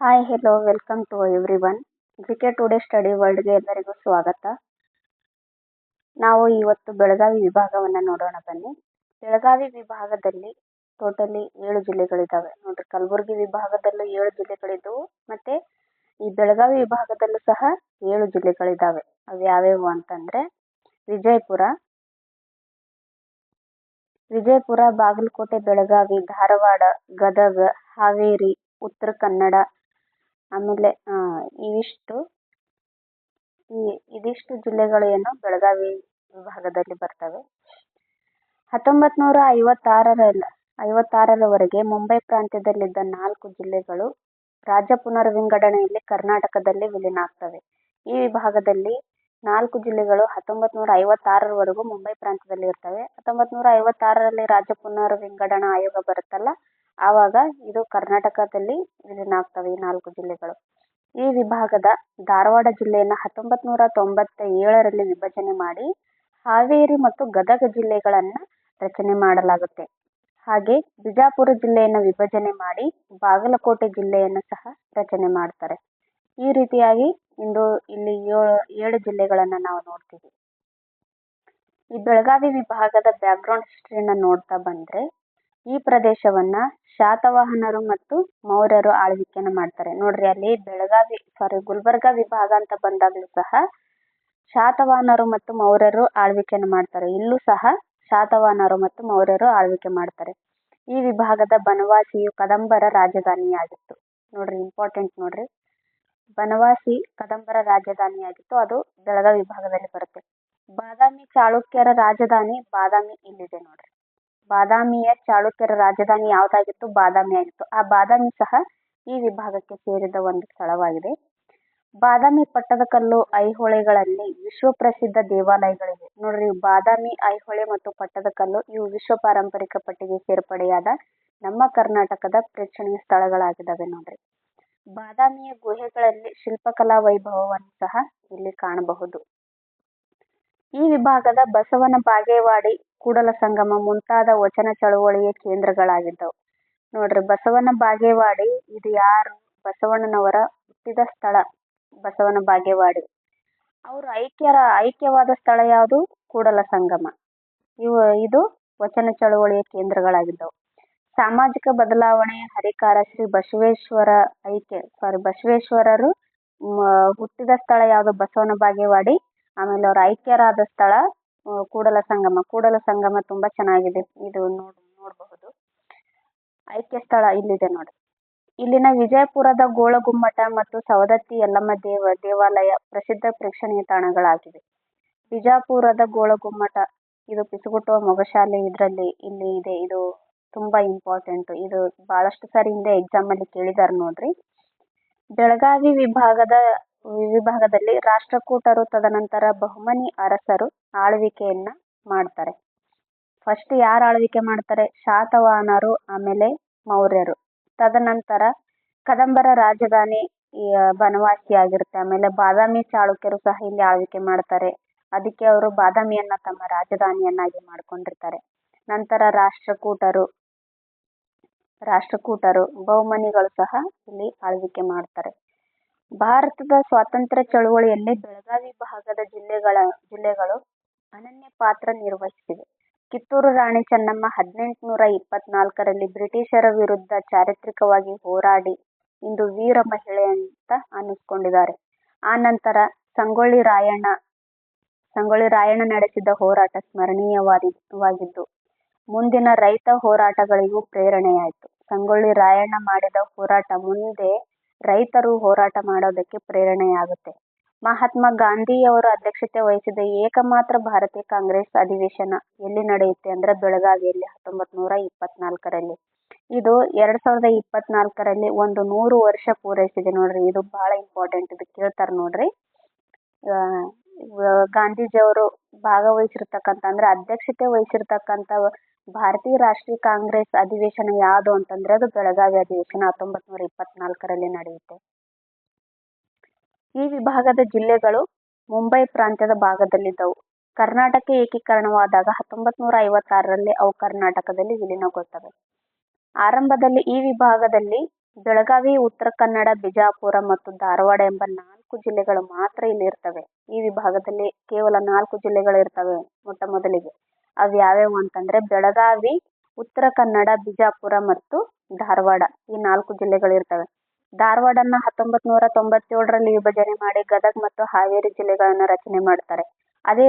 Hi hello welcome to everyone. GK today study ವರ್ಲ್ಡ್ಗೆ ಎಲ್ಲರಿಗೂ ಸ್ವಾಗತ. ನಾವು ಇವತ್ತು ಬೆಳಗಾವಿ ವಿಭಾಗವನ್ನು ನೋಡೋಣ ಬನ್ನಿ. ಬೆಳಗಾವಿ ವಿಭಾಗದಲ್ಲಿ ಟೋಟಲಿ 7 ಜಿಲ್ಲೆಗಳಿದ್ದಾವೆ ನೋಡ್ರಿ. ಕಲಬುರಗಿ ವಿಭಾಗದಲ್ಲೂ 7 ಜಿಲ್ಲೆಗಳಿದ್ದವು, ಮತ್ತೆ ಈ ಬೆಳಗಾವಿ ವಿಭಾಗದಲ್ಲೂ ಸಹ 7 ಜಿಲ್ಲೆಗಳಿದ್ದಾವೆ. ಅವು ಯಾವ್ಯಾವು ಅಂತಂದ್ರೆ ವಿಜಯಪುರ, ಬಾಗಲಕೋಟೆ, ಬೆಳಗಾವಿ, ಧಾರವಾಡ, ಗದಗ, ಹಾವೇರಿ, ಉತ್ತರ ಕನ್ನಡ, ಆಮೇಲೆ ಇದಿಷ್ಟು ಜಿಲ್ಲೆಗಳು ಏನು ಬೆಳಗಾವಿ ವಿಭಾಗದಲ್ಲಿ ಬರ್ತವೆ. 1956ರವರೆಗೆ ಮುಂಬೈ ಪ್ರಾಂತ್ಯದಲ್ಲಿದ್ದ 4 ಜಿಲ್ಲೆಗಳು ರಾಜ್ಯ ಪುನರ್ವಿಂಗಡಣೆಯಲ್ಲಿ ಕರ್ನಾಟಕದಲ್ಲಿ ವಿಲೀನ ಆಗ್ತವೆ. ಈ ವಿಭಾಗದಲ್ಲಿ 4 ಜಿಲ್ಲೆಗಳು 1956ರವರೆಗೂ ಮುಂಬೈ ಪ್ರಾಂತ್ಯದಲ್ಲಿ ಇರ್ತವೆ. 1956ರಲ್ಲಿ ರಾಜ್ಯ ಪುನರ್ವಿಂಗಡಣಾ ಆಯೋಗ ಬರುತ್ತಲ್ಲ, ಆವಾಗ ಇದು ಕರ್ನಾಟಕದಲ್ಲಿ ವಿಲೀನ ಆಗ್ತವೆ ಈ 4 ಜಿಲ್ಲೆಗಳು. ಈ ವಿಭಾಗದ ಧಾರವಾಡ ಜಿಲ್ಲೆಯನ್ನು 1997ರಲ್ಲಿ ವಿಭಜನೆ ಮಾಡಿ ಹಾವೇರಿ ಮತ್ತು ಗದಗ ಜಿಲ್ಲೆಗಳನ್ನ ರಚನೆ ಮಾಡಲಾಗುತ್ತೆ. ಹಾಗೆ ಬಿಜಾಪುರ ಜಿಲ್ಲೆಯನ್ನು ವಿಭಜನೆ ಮಾಡಿ ಬಾಗಲಕೋಟೆ ಜಿಲ್ಲೆಯನ್ನು ಸಹ ರಚನೆ ಮಾಡ್ತಾರೆ. ಈ ರೀತಿಯಾಗಿ ಇಲ್ಲಿ 7 ಜಿಲ್ಲೆಗಳನ್ನ ನಾವು ನೋಡ್ತೀವಿ. ಈ ಬೆಳಗಾವಿ ವಿಭಾಗದ ಬ್ಯಾಕ್ಗ್ರೌಂಡ್ ಹಿಸ್ಟ್ರಿನ ನೋಡ್ತಾ ಬಂದ್ರೆ, ಈ ಪ್ರದೇಶವನ್ನ ಶಾತವಾಹನರು ಮತ್ತು ಮೌರ್ಯರು ಆಳ್ವಿಕೆಯನ್ನು ಮಾಡ್ತಾರೆ. ನೋಡ್ರಿ, ಅಲ್ಲಿ ಗುಲ್ಬರ್ಗಾ ವಿಭಾಗ ಅಂತ ಬಂದಾಗಲೂ ಸಹ ಶಾತವಾಹನರು ಮತ್ತು ಮೌರ್ಯರು ಆಳ್ವಿಕೆಯನ್ನು ಮಾಡ್ತಾರೆ. ಇಲ್ಲೂ ಸಹ ಶಾತವಾಹನರು ಮತ್ತು ಮೌರ್ಯರು ಆಳ್ವಿಕೆ ಮಾಡ್ತಾರೆ. ಈ ವಿಭಾಗದ ಬನವಾಸಿಯು ಕದಂಬರ ರಾಜಧಾನಿಯಾಗಿತ್ತು. ನೋಡ್ರಿ, ಇಂಪಾರ್ಟೆಂಟ್ ನೋಡ್ರಿ, ಬನವಾಸಿ ಕದಂಬರ ರಾಜಧಾನಿಯಾಗಿತ್ತು. ಅದು ಬೆಳಗಾವಿ ವಿಭಾಗದಲ್ಲಿ ಬರುತ್ತೆ. ಬಾದಾಮಿ ಚಾಳುಕ್ಯರ ರಾಜಧಾನಿ ಬಾದಾಮಿ ಇಲ್ಲಿದೆ ನೋಡ್ರಿ. ಬಾದಾಮಿಯ ಚಾಳುಕ್ಯರ ರಾಜಧಾನಿ ಯಾವ್ದಾಗಿತ್ತು? ಬಾದಾಮಿ ಆಗಿತ್ತು. ಆ ಬಾದಾಮಿ ಸಹ ಈ ವಿಭಾಗಕ್ಕೆ ಸೇರಿದ ಒಂದು ಸ್ಥಳವಾಗಿದೆ. ಬಾದಾಮಿ ಪಟ್ಟದಕಲ್ಲು, ಐಹೊಳೆಗಳಲ್ಲಿ ವಿಶ್ವ ಪ್ರಸಿದ್ಧ ದೇವಾಲಯಗಳಿವೆ. ನೋಡ್ರಿ, ಬಾದಾಮಿ, ಐಹೊಳೆ ಮತ್ತು ಪಟ್ಟದಕಲ್ಲು ಇವು ವಿಶ್ವ ಪಾರಂಪರಿಕ ಪಟ್ಟಿಗೆ ಸೇರ್ಪಡೆಯಾದ ನಮ್ಮ ಕರ್ನಾಟಕದ ಪ್ರೇಕ್ಷಣೀಯ ಸ್ಥಳಗಳಾಗಿದ್ದಾವೆ ನೋಡ್ರಿ. ಬಾದಾಮಿಯ ಗುಹೆಗಳಲ್ಲಿ ಶಿಲ್ಪಕಲಾ ವೈಭವವನ್ನು ಸಹ ಇಲ್ಲಿ ಕಾಣಬಹುದು. ಈ ವಿಭಾಗದ ಬಸವನ ಬಾಗೇವಾಡಿ, ಕೂಡಲ ಸಂಗಮ ಮುಂತಾದ ವಚನ ಚಳುವಳಿಯ ಕೇಂದ್ರಗಳಾಗಿದ್ದವು. ನೋಡ್ರಿ, ಬಸವನ ಬಾಗೇವಾಡಿ ಇದು ಯಾರು? ಬಸವಣ್ಣನವರ ಹುಟ್ಟಿದ ಸ್ಥಳ ಬಸವನ ಬಾಗೇವಾಡಿ. ಅವರು ಐಕ್ಯವಾದ ಸ್ಥಳ ಯಾವುದು? ಕೂಡಲ ಸಂಗಮ. ಇದು ವಚನ ಚಳುವಳಿಯ ಕೇಂದ್ರಗಳಾಗಿದ್ದವು. ಸಾಮಾಜಿಕ ಬದಲಾವಣೆಯ ಹರಿಕಾರ ಶ್ರೀ ಬಸವೇಶ್ವರರು ಹುಟ್ಟಿದ ಸ್ಥಳ ಯಾವುದು? ಬಸವನ ಬಾಗೇವಾಡಿ. ಆಮೇಲೆ ಅವ್ರ ಐಕ್ಯರಾದ ಸ್ಥಳ ಕೂಡಲ ಸಂಗಮ ತುಂಬಾ ಚೆನ್ನಾಗಿದೆ, ಇದು ನೋಡಬಹುದು. ಐಕ್ಯ ಸ್ಥಳ ಇಲ್ಲಿದೆ ನೋಡಿ. ಇಲ್ಲಿನ ವಿಜಯಪುರದ ಗೋಳಗುಮ್ಮಟ ಮತ್ತು ಸವದತ್ತಿ ಯಲ್ಲಮ್ಮ ದೇವಾಲಯ ಪ್ರಸಿದ್ಧ ಪ್ರೇಕ್ಷಣೀಯ ತಾಣಗಳಾಗಿವೆ. ಬಿಜಾಪುರದ ಗೋಳಗುಮ್ಮಟ ಇದು ಪಿಸುಗುಟ್ಟುವ ಮೊಗಶಾಲೆ ಇಲ್ಲಿ ಇದೆ. ಇದು ತುಂಬಾ ಇಂಪಾರ್ಟೆಂಟ್. ಇದು ಬಹಳಷ್ಟು ಸಾರಿ ಹಿಂದೆ ಎಕ್ಸಾಮ್ ಅಲ್ಲಿ ಕೇಳಿದಾರೆ ನೋಡ್ರಿ. ಬೆಳಗಾವಿ ವಿಭಾಗದಲ್ಲಿ ರಾಷ್ಟ್ರಕೂಟರು, ತದನಂತರ ಬಹುಮನಿ ಅರಸರು ಆಳ್ವಿಕೆಯನ್ನ ಮಾಡ್ತಾರೆ. ಫಸ್ಟ್ ಯಾರು ಆಳ್ವಿಕೆ ಮಾಡ್ತಾರೆ? ಶಾತವಾಹನರು, ಆಮೇಲೆ ಮೌರ್ಯರು. ತದನಂತರ ಕದಂಬರ ರಾಜಧಾನಿ ಬನವಾಸಿ ಆಗಿರುತ್ತೆ. ಆಮೇಲೆ ಬಾದಾಮಿ ಚಾಳುಕ್ಯರು ಸಹ ಇಲ್ಲಿ ಆಳ್ವಿಕೆ ಮಾಡ್ತಾರೆ. ಅದಕ್ಕೆ ಅವರು ಬಾದಾಮಿಯನ್ನ ತಮ್ಮ ರಾಜಧಾನಿಯನ್ನಾಗಿ ಮಾಡ್ಕೊಂಡಿರ್ತಾರೆ. ನಂತರ ರಾಷ್ಟ್ರಕೂಟರು ಬಹುಮನಿಗಳು ಸಹ ಇಲ್ಲಿ ಆಳ್ವಿಕೆ ಮಾಡ್ತಾರೆ. ಭಾರತದ ಸ್ವಾತಂತ್ರ್ಯ ಚಳುವಳಿಯಲ್ಲಿ ಬೆಳಗಾವಿ ಭಾಗದ ಜಿಲ್ಲೆಗಳು ಅನನ್ಯ ಪಾತ್ರ ನಿರ್ವಹಿಸಿವೆ. ಕಿತ್ತೂರು ರಾಣಿ ಚೆನ್ನಮ್ಮ 1824ರಲ್ಲಿ ಬ್ರಿಟಿಷರ ವಿರುದ್ಧ ಚಾರಿತ್ರಿಕವಾಗಿ ಹೋರಾಡಿ ಇಂದು ವೀರ ಮಹಿಳೆ ಅಂತ ಅನ್ನಿಸ್ಕೊಂಡಿದ್ದಾರೆ. ಆ ನಂತರ ಸಂಗೊಳ್ಳಿ ರಾಯಣ್ಣ ನಡೆಸಿದ ಹೋರಾಟ ಸ್ಮರಣೀಯವಾಗಿದ್ದು ಮುಂದಿನ ರೈತ ಹೋರಾಟಗಳಿಗೂ ಪ್ರೇರಣೆಯಾಯಿತು. ಸಂಗೊಳ್ಳಿ ರಾಯಣ್ಣ ಮಾಡಿದ ಹೋರಾಟ ಮುಂದೆ ರೈತರು ಹೋರಾಟ ಮಾಡೋದಕ್ಕೆ ಪ್ರೇರಣೆಯಾಗುತ್ತೆ. ಮಹಾತ್ಮ ಗಾಂಧಿಯವರು ಅಧ್ಯಕ್ಷತೆ ವಹಿಸಿದ ಏಕಮಾತ್ರ ಭಾರತೀಯ ಕಾಂಗ್ರೆಸ್ ಅಧಿವೇಶನ ಎಲ್ಲಿ ನಡೆಯುತ್ತೆ ಅಂದ್ರೆ ಬೆಳಗಾವಿಯಲ್ಲಿ 1924ರಲ್ಲಿ. ಇದು 2024ರಲ್ಲಿ 100 ವರ್ಷ ಪೂರೈಸಿದೆ ನೋಡ್ರಿ. ಇದು ಬಹಳ ಇಂಪಾರ್ಟೆಂಟ್, ಇದು ಕೇಳ್ತಾರೆ ನೋಡ್ರಿ. ಗಾಂಧೀಜಿಯವರು ಭಾಗವಹಿಸಿರ್ತಕ್ಕಂಥ ಅಂದ್ರೆ ಅಧ್ಯಕ್ಷತೆ ವಹಿಸಿರ್ತಕ್ಕಂಥ ಭಾರತೀಯ ರಾಷ್ಟ್ರೀಯ ಕಾಂಗ್ರೆಸ್ ಅಧಿವೇಶನ ಯಾವುದು ಅಂತಂದ್ರೆ ಅದು ಬೆಳಗಾವಿ ಅಧಿವೇಶನ 1924ರಲ್ಲಿ ನಡೆಯುತ್ತೆ. ಈ ವಿಭಾಗದ ಜಿಲ್ಲೆಗಳು ಮುಂಬೈ ಪ್ರಾಂತ್ಯದ ಭಾಗದಲ್ಲಿದ್ದವು. ಕರ್ನಾಟಕ ಏಕೀಕರಣವಾದಾಗ 1956ರಲ್ಲಿ ಅವು ಕರ್ನಾಟಕದಲ್ಲಿ ವಿಲೀನಗೊಳ್ತವೆ. ಆರಂಭದಲ್ಲಿ ಈ ವಿಭಾಗದಲ್ಲಿ ಬೆಳಗಾವಿ, ಉತ್ತರ ಕನ್ನಡ, ಬಿಜಾಪುರ ಮತ್ತು ಧಾರವಾಡ ಎಂಬ 4 ಜಿಲ್ಲೆಗಳು ಮಾತ್ರ ಇಲ್ಲಿ ಇರ್ತವೆ. ಈ ವಿಭಾಗದಲ್ಲಿ ಕೇವಲ 4 ಜಿಲ್ಲೆಗಳು ಇರ್ತವೆ ಮೊಟ್ಟ ಮೊದಲಿಗೆ. ಅವು ಯಾವ್ಯಾವು ಅಂತಂದ್ರೆ ಬೆಳಗಾವಿ, ಉತ್ತರ ಕನ್ನಡ, ಬಿಜಾಪುರ ಮತ್ತು ಧಾರವಾಡ, ಈ 4 ಜಿಲ್ಲೆಗಳು ಇರ್ತವೆ. ಧಾರವಾಡನ್ನ 1997ರಲ್ಲಿ ವಿಭಜನೆ ಮಾಡಿ ಗದಗ ಮತ್ತು ಹಾವೇರಿ ಜಿಲ್ಲೆಗಳನ್ನ ರಚನೆ ಮಾಡ್ತಾರೆ. ಅದೇ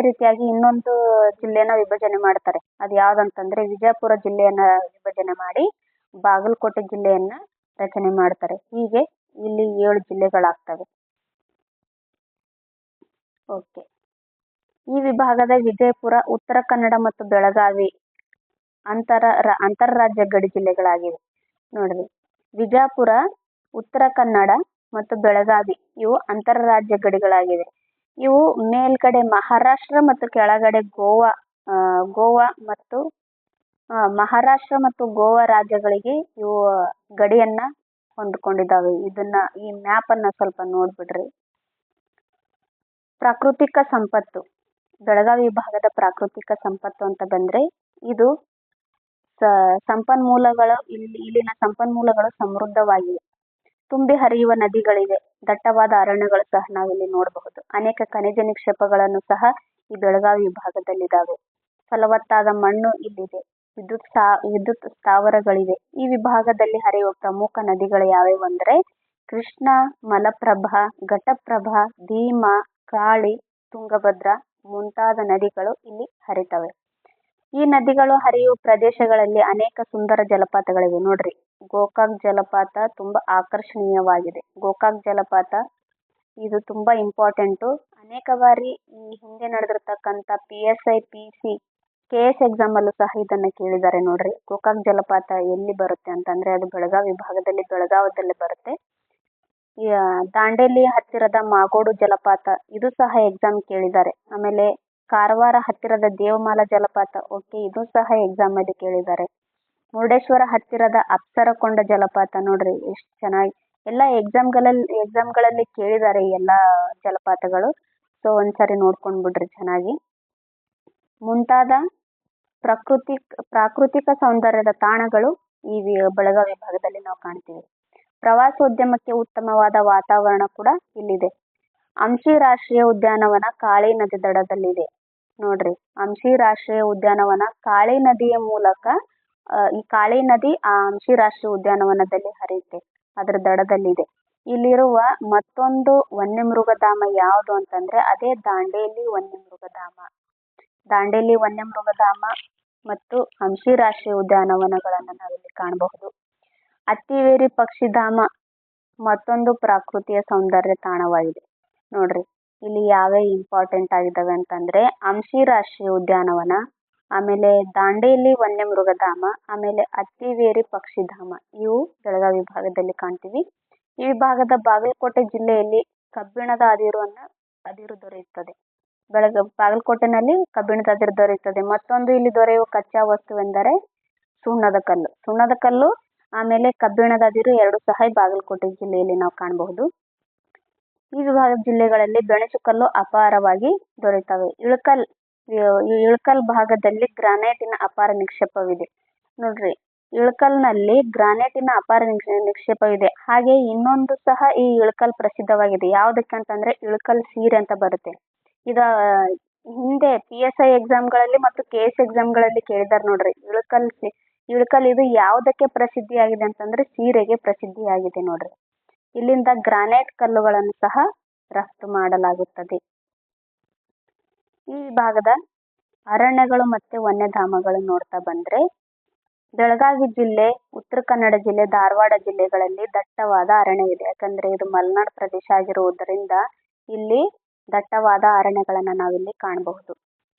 ರೀತಿಯಾಗಿ ಇನ್ನೊಂದು ಜಿಲ್ಲೆನ ವಿಭಜನೆ ಮಾಡ್ತಾರೆ. ಅದು ಯಾವ್ದಂತಂದ್ರೆ ವಿಜಯಪುರ ಜಿಲ್ಲೆಯನ್ನ ವಿಭಜನೆ ಮಾಡಿ ಬಾಗಲಕೋಟೆ ಜಿಲ್ಲೆಯನ್ನ ರಚನೆ ಮಾಡ್ತಾರೆ. ಹೀಗೆ ಇಲ್ಲಿ 7 ಜಿಲ್ಲೆಗಳಾಗ್ತವೆ. ಓಕೆ, ಈ ವಿಭಾಗದ ವಿಜಯಪುರ, ಉತ್ತರ ಕನ್ನಡ ಮತ್ತು ಬೆಳಗಾವಿ ಅಂತರರಾಜ್ಯ ಗಡಿ ಜಿಲ್ಲೆಗಳಾಗಿವೆ. ನೋಡ್ರಿ, ವಿಜಯಪುರ, ಉತ್ತರ ಕನ್ನಡ ಮತ್ತು ಬೆಳಗಾವಿ ಇವು ಅಂತರರಾಜ್ಯ ಗಡಿಗಳಾಗಿವೆ. ಇವು ಮೇಲ್ಗಡೆ ಮಹಾರಾಷ್ಟ್ರ ಮತ್ತು ಕೆಳಗಡೆ ಗೋವಾ ಮತ್ತು ಮಹಾರಾಷ್ಟ್ರ ಮತ್ತು ಗೋವಾ ರಾಜ್ಯಗಳಿಗೆ ಇವು ಗಡಿಯನ್ನ ಹೊಂದ್ಕೊಂಡಿದ್ದಾವೆ. ಈ ಮ್ಯಾಪ್ ಅನ್ನ ಸ್ವಲ್ಪ ನೋಡ್ಬಿಡ್ರಿ. ಪ್ರಾಕೃತಿಕ ಸಂಪತ್ತು, ಬೆಳಗಾವಿ ವಿಭಾಗದ ಪ್ರಾಕೃತಿಕ ಸಂಪತ್ತು ಅಂತ ಬಂದ್ರೆ ಇದು ಇಲ್ಲಿನ ಸಂಪನ್ಮೂಲಗಳು ಸಮೃದ್ಧವಾಗಿವೆ. ತುಂಬಿ ಹರಿಯುವ ನದಿಗಳಿವೆ, ದಟ್ಟವಾದ ಅರಣ್ಯಗಳು ಸಹ ನಾವಿಲ್ಲಿ ನೋಡಬಹುದು. ಅನೇಕ ಖನಿಜ ನಿಕ್ಷೇಪಗಳನ್ನು ಸಹ ಈ ಬೆಳಗಾವಿ ವಿಭಾಗದಲ್ಲಿದ್ದಾವೆ. ಫಲವತ್ತಾದ ಮಣ್ಣು ಇಲ್ಲಿದೆ. ವಿದ್ಯುತ್ ಸ್ಥಾವರಗಳಿವೆ. ಈ ವಿಭಾಗದಲ್ಲಿ ಹರಿಯುವ ಪ್ರಮುಖ ನದಿಗಳು ಯಾವ್ಯಾವು ಅಂದ್ರೆ ಕೃಷ್ಣ, ಮಲಪ್ರಭಾ, ಘಟಪ್ರಭಾ, ಭೀಮಾ, ಕಾಳಿ, ತುಂಗಭದ್ರಾ ಮುಂತಾದ ನದಿಗಳು ಇಲ್ಲಿ ಹರಿತವೆ. ಈ ನದಿಗಳು ಹರಿಯುವ ಪ್ರದೇಶಗಳಲ್ಲಿ ಅನೇಕ ಸುಂದರ ಜಲಪಾತಗಳಿವೆ. ನೋಡ್ರಿ, ಗೋಕಾಕ್ ಜಲಪಾತ ತುಂಬಾ ಆಕರ್ಷಣೀಯವಾಗಿದೆ. ಗೋಕಾಕ್ ಜಲಪಾತ ಇದು ತುಂಬಾ ಇಂಪಾರ್ಟೆಂಟು. ಅನೇಕ ಬಾರಿ ಈ ಹಿಂದೆ ನಡೆದಿರ್ತಕ್ಕಂಥ PSI, PC, KS ಎಕ್ಸಾಮ್ ಅಲ್ಲೂ ಸಹ ಇದನ್ನ ಕೇಳಿದ್ದಾರೆ. ನೋಡ್ರಿ, ಗೋಕಾಕ್ ಜಲಪಾತ ಎಲ್ಲಿ ಬರುತ್ತೆ ಅಂತಂದ್ರೆ ಅದು ಬೆಳಗಾವಿ ವಿಭಾಗದಲ್ಲಿ ಬೆಳಗಾವದಲ್ಲಿ ಬರುತ್ತೆ. ದಾಂಡೇಲಿ ಹತ್ತಿರದ ಮಾಗೋಡು ಜಲಪಾತ ಇದು ಸಹ ಎಕ್ಸಾಮ್ ಕೇಳಿದ್ದಾರೆ. ಆಮೇಲೆ ಕಾರವಾರ ಹತ್ತಿರದ ದೇವಮಾಲ ಜಲಪಾತ, ಓಕೆ, ಇದು ಸಹ ಎಕ್ಸಾಮ್ ಅಲ್ಲಿ ಕೇಳಿದ್ದಾರೆ. ಮುರುಡೇಶ್ವರ ಹತ್ತಿರದ ಅಪ್ಸರಕೊಂಡ ಜಲಪಾತ, ನೋಡ್ರಿ ಎಷ್ಟು ಚೆನ್ನಾಗಿ ಎಲ್ಲ ಎಕ್ಸಾಮ್ಗಳಲ್ಲಿ ಕೇಳಿದ್ದಾರೆ ಈ ಎಲ್ಲಾ ಜಲಪಾತಗಳು. ಸೊ ಒಂದ್ಸರಿ ನೋಡ್ಕೊಂಡ್ ಬಿಡ್ರಿ ಚೆನ್ನಾಗಿ. ಮುಂತಾದ ಪ್ರಾಕೃತಿಕ ಸೌಂದರ್ಯದ ತಾಣಗಳು ಈ ಬೆಳಗಾವಿ ವಿಭಾಗದಲ್ಲಿ ನಾವು ಕಾಣ್ತೀವಿ. ಪ್ರವಾಸೋದ್ಯಮಕ್ಕೆ ಉತ್ತಮವಾದ ವಾತಾವರಣ ಕೂಡ ಇಲ್ಲಿದೆ. ಅಂಶಿ ರಾಷ್ಟ್ರೀಯ ಉದ್ಯಾನವನ ಕಾಳಿ ನದಿ ದಡದಲ್ಲಿದೆ. ನೋಡ್ರಿ, ಅಂಶಿ ರಾಷ್ಟ್ರೀಯ ಉದ್ಯಾನವನ ಕಾಳಿ ನದಿಯ ಮೂಲಕ ಈ ಕಾಳಿ ನದಿ ಆ ಅಂಶಿ ರಾಷ್ಟ್ರೀಯ ಉದ್ಯಾನವನದಲ್ಲಿ ಹರಿಯುತ್ತೆ, ಅದರ ದಡದಲ್ಲಿದೆ. ಇಲ್ಲಿರುವ ಮತ್ತೊಂದು ವನ್ಯಮೃಗಧಾಮ ಯಾವುದು ಅಂತಂದ್ರೆ ಅದೇ ದಾಂಡೇಲಿ ವನ್ಯಮೃಗಧಾಮ. ದಾಂಡೇಲಿ ವನ್ಯಮೃಗಧಾಮ ಮತ್ತು ಅಂಶಿ ರಾಷ್ಟ್ರೀಯ ಉದ್ಯಾನವನಗಳನ್ನ ನಾವಿಲ್ಲಿ ಕಾಣಬಹುದು. ಅತ್ತಿವೇರಿ ಪಕ್ಷಿಧಾಮ ಮತ್ತೊಂದು ಪ್ರಕೃತಿಯ ಸೌಂದರ್ಯ ತಾಣವಾಗಿದೆ. ನೋಡ್ರಿ, ಇಲ್ಲಿ ಯಾವೇ ಇಂಪಾರ್ಟೆಂಟ್ ಆಗಿದ್ದಾವೆ ಅಂತಂದ್ರೆ ಅಂಶಿ ರಾಷ್ಟ್ರೀಯ ಉದ್ಯಾನವನ, ಆಮೇಲೆ ದಾಂಡೇಲಿ ವನ್ಯಮೃಗಧಾಮ, ಆಮೇಲೆ ಅತ್ತಿವೇರಿ ಪಕ್ಷಿಧಾಮ, ಇವು ಬೆಳಗಾವಿ ವಿಭಾಗದಲ್ಲಿ ಕಾಣ್ತೀವಿ. ಈ ವಿಭಾಗದ ಬಾಗಲಕೋಟೆ ಜಿಲ್ಲೆಯಲ್ಲಿ ಕಬ್ಬಿಣದ ಅದಿರು ದೊರೆಯುತ್ತದೆ. ಬಾಗಲಕೋಟೆನಲ್ಲಿ ಕಬ್ಬಿಣದ ಅದಿರು ದೊರೆಯುತ್ತದೆ. ಮತ್ತೊಂದು ಇಲ್ಲಿ ದೊರೆಯುವ ಕಚ್ಚಾ ವಸ್ತುವೆಂದರೆ ಸುಣ್ಣದ ಕಲ್ಲು, ಆಮೇಲೆ ಕಬ್ಬಿಣದ ಅದಿರು ಎರಡು ಸಹ ಬಾಗಲಕೋಟೆ ಜಿಲ್ಲೆಯಲ್ಲಿ ನಾವು ಕಾಣಬಹುದು. ಈ ವಿಭಾಗದ ಜಿಲ್ಲೆಗಳಲ್ಲಿ ಬೆಣಚುಕಲ್ಲು ಅಪಾರವಾಗಿ ದೊರೆಯುತ್ತವೆ. ಇಳಕಲ್ ಭಾಗದಲ್ಲಿ ಗ್ರಾನೈಟಿನ ಅಪಾರ ನಿಕ್ಷೇಪವಿದೆ. ನೋಡ್ರಿ, ಇಳಕಲ್ನಲ್ಲಿ ಗ್ರಾನೈಟಿನ ಅಪಾರ ನಿಕ್ಷೇಪವಿದೆ. ಹಾಗೆ ಇನ್ನೊಂದು ಸಹ ಈ ಇಳಕಲ್ ಪ್ರಸಿದ್ಧವಾಗಿದೆ. ಯಾವುದಕ್ಕೆ ಅಂತಂದ್ರೆ ಇಳಕಲ್ ಸೀರೆ ಅಂತ ಬರುತ್ತೆ. ಇದ ಹಿಂದೆ PSI ಎಕ್ಸಾಮ್ಗಳಲ್ಲಿ ಮತ್ತು KS ಎಕ್ಸಾಮ್ಗಳಲ್ಲಿ ಕೇಳಿದಾರೆ. ನೋಡ್ರಿ, ಇಳಕಲ್ ಇದು ಯಾವುದಕ್ಕೆ ಪ್ರಸಿದ್ಧಿಯಾಗಿದೆ ಅಂತಂದ್ರೆ ಸೀರೆಗೆ ಪ್ರಸಿದ್ಧಿಯಾಗಿದೆ. ನೋಡ್ರಿ, ಇಲ್ಲಿಂದ ಗ್ರಾನೈಟ್ ಕಲ್ಲುಗಳನ್ನು ಸಹ ರಫ್ತು ಮಾಡಲಾಗುತ್ತದೆ. ಈ ಭಾಗದ ಅರಣ್ಯಗಳು ಮತ್ತೆ ವನ್ಯಧಾಮಗಳು ನೋಡ್ತಾ ಬಂದ್ರೆ ಬೆಳಗಾವಿ ಜಿಲ್ಲೆ, ಉತ್ತರ ಕನ್ನಡ ಜಿಲ್ಲೆ, ಧಾರವಾಡ ಜಿಲ್ಲೆಗಳಲ್ಲಿ ದಟ್ಟವಾದ ಅರಣ್ಯವಿದೆ. ಯಾಕಂದ್ರೆ ಇದು ಮಲೆನಾಡು ಪ್ರದೇಶ ಆಗಿರುವುದರಿಂದ ಇಲ್ಲಿ ದಟ್ಟವಾದ ಅರಣ್ಯಗಳನ್ನ ನಾವಿಲ್ಲಿ ಕಾಣಬಹುದು.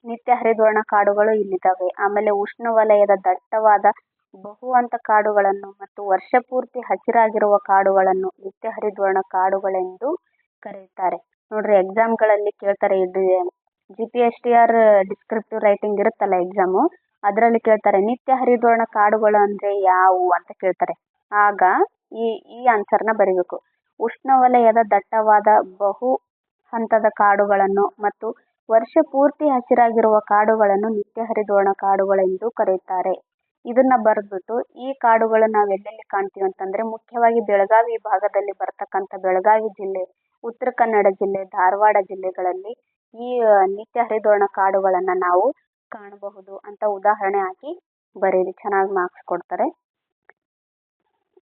ನಿತ್ಯ ಹರಿದ್ವರ್ಣ ಕಾಡುಗಳು ಇಲ್ಲಿದ್ದಾವೆ. ಆಮೇಲೆ ಉಷ್ಣವಲಯದ ದಟ್ಟವಾದ ಬಹುಹಂತ ಕಾಡುಗಳನ್ನು ಮತ್ತು ವರ್ಷಪೂರ್ತಿ ಹಸಿರಾಗಿರುವ ಕಾಡುಗಳನ್ನು ನಿತ್ಯ ಹರಿದ್ವರ್ಣ ಕಾಡುಗಳೆಂದು ಕರೆಯುತ್ತಾರೆ. ನೋಡ್ರಿ, ಎಕ್ಸಾಮ್ಗಳಲ್ಲಿ ಕೇಳ್ತಾರೆ. ಇದು GPSTR ಡಿಸ್ಕ್ರಿಪ್ಟಿವ್ ರೈಟಿಂಗ್ ಇರುತ್ತಲ್ಲ ಎಕ್ಸಾಮು, ಅದರಲ್ಲಿ ಕೇಳ್ತಾರೆ ನಿತ್ಯ ಹರಿದ್ವರ್ಣ ಕಾಡುಗಳು ಅಂದ್ರೆ ಯಾವುವು ಅಂತ ಕೇಳ್ತಾರೆ. ಆಗ ಈ ಆನ್ಸರ್ನ ಬರೀಬೇಕು. ಉಷ್ಣವಲಯದ ದಟ್ಟವಾದ ಬಹು ಹಂತದ ಕಾಡುಗಳನ್ನು ಮತ್ತು ವರ್ಷ ಪೂರ್ತಿ ಹಸಿರಾಗಿರುವ ಕಾಡುಗಳನ್ನು ನಿತ್ಯ ಹರಿದ್ವರ್ಣ ಕಾಡುಗಳೆಂದು ಕರೆಯುತ್ತಾರೆ. ಇದನ್ನ ಬರೆದ್ಬಿಟ್ಟು ಈ ಕಾಡುಗಳು ನಾವು ಎಲ್ಲೆಲ್ಲಿ ಕಾಣ್ತೀವಿ ಅಂತಂದ್ರೆ ಮುಖ್ಯವಾಗಿ ಬೆಳಗಾವಿ ಭಾಗದಲ್ಲಿ ಬರ್ತಕ್ಕಂಥ ಬೆಳಗಾವಿ ಜಿಲ್ಲೆ, ಉತ್ತರ ಕನ್ನಡ ಜಿಲ್ಲೆ, ಧಾರವಾಡ ಜಿಲ್ಲೆಗಳಲ್ಲಿ ಈ ನಿತ್ಯ ಹರಿದ್ವರ್ಣ ಕಾಡುಗಳನ್ನ ನಾವು ಕಾಣಬಹುದು ಅಂತ ಉದಾಹರಣೆ ಹಾಕಿ ಬರೀರಿ, ಚೆನ್ನಾಗಿ ಮಾರ್ಕ್ಸ್ ಕೊಡ್ತಾರೆ.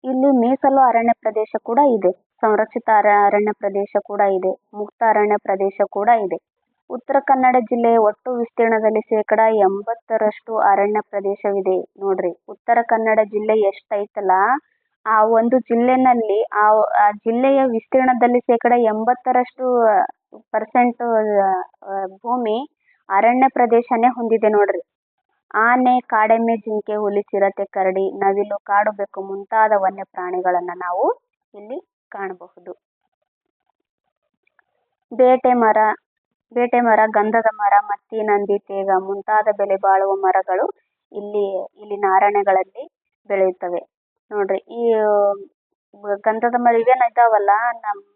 ಇಲ್ಲಿ ಮೀಸಲು ಅರಣ್ಯ ಪ್ರದೇಶ ಕೂಡ ಇದೆ, ಸಂರಕ್ಷಿತ ಅರಣ್ಯ ಪ್ರದೇಶ ಕೂಡ ಇದೆ, ಮುಕ್ತ ಅರಣ್ಯ ಪ್ರದೇಶ ಕೂಡ ಇದೆ. ಉತ್ತರ ಕನ್ನಡ ಜಿಲ್ಲೆಯ ಒಟ್ಟು ವಿಸ್ತೀರ್ಣದಲ್ಲಿ 80% ಅರಣ್ಯ ಪ್ರದೇಶವಿದೆ. ನೋಡ್ರಿ, ಉತ್ತರ ಕನ್ನಡ ಜಿಲ್ಲೆ ಎಷ್ಟೈತಲ್ಲ ಆ ಒಂದು ಜಿಲ್ಲೆನಲ್ಲಿ ಆ ಜಿಲ್ಲೆಯ ವಿಸ್ತೀರ್ಣದಲ್ಲಿ 80% ಭೂಮಿ ಅರಣ್ಯ ಪ್ರದೇಶನೇ ಹೊಂದಿದೆ ನೋಡ್ರಿ. ಆನೆ, ಕಾಡೆಮ್ಮೆ, ಜಿಂಕೆ, ಹುಲಿ, ಚಿರತೆ, ಕರಡಿ, ನವಿಲು, ಕಾಡು ಬೆಕ್ಕು ಮುಂತಾದ ವನ್ಯ ಪ್ರಾಣಿಗಳನ್ನ ನಾವು ಇಲ್ಲಿ ಕಾಣಬಹುದು. ಬೇಟೆ ಮರ, ಗಂಧದ ಮರ, ಮತ್ತಿ, ನಂದಿ, ತೇಗ ಮುಂತಾದ ಬೆಲೆ ಬಾಳುವ ಮರಗಳು ಇಲ್ಲಿನ ಅರಣ್ಯಗಳಲ್ಲಿ ಬೆಳೆಯುತ್ತವೆ. ನೋಡ್ರಿ, ಈ ಗಂಧದ ಮರ ಇವೇನ ಇದಾವಲ್ಲ,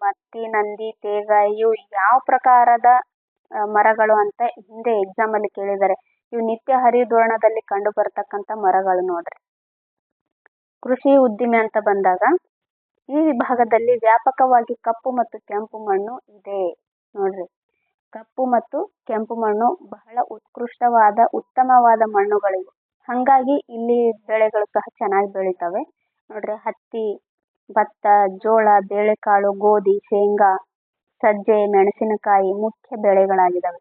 ಮತ್ತಿ, ನಂದಿ, ತೇಗ ಇವು ಯಾವ ಪ್ರಕಾರದ ಮರಗಳು ಅಂತ ಹಿಂದೆ ಎಕ್ಸಾಮ್ ಅಲ್ಲಿ ಕೇಳಿದ್ದಾರೆ. ಇವು ನಿತ್ಯ ಹರಿದ್ವರ್ಣದಲ್ಲಿ ಕಂಡು ಬರ್ತಕ್ಕಂಥ ಮರಗಳು ನೋಡ್ರಿ. ಕೃಷಿ ಉದ್ದಿಮೆ ಅಂತ ಬಂದಾಗ ಈ ವಿಭಾಗದಲ್ಲಿ ವ್ಯಾಪಕವಾಗಿ ಕಪ್ಪು ಮತ್ತು ಕೆಂಪು ಮಣ್ಣು ಇದೆ. ನೋಡ್ರಿ, ಕಪ್ಪು ಮತ್ತು ಕೆಂಪು ಮಣ್ಣು ಬಹಳ ಉತ್ತಮವಾದ ಮಣ್ಣುಗಳಿವೆ. ಹಾಗಾಗಿ ಇಲ್ಲಿ ಬೆಳೆಗಳು ಸಹ ಚೆನ್ನಾಗಿ ಬೆಳಿತವೆ. ನೋಡ್ರಿ, ಹತ್ತಿ, ಭತ್ತ, ಜೋಳ, ಬೇಳೆಕಾಳು, ಗೋಧಿ, ಶೇಂಗಾ, ಸಜ್ಜೆ, ಮೆಣಸಿನಕಾಯಿ ಮುಖ್ಯ ಬೆಳೆಗಳಾಗಿದ್ದಾವೆ.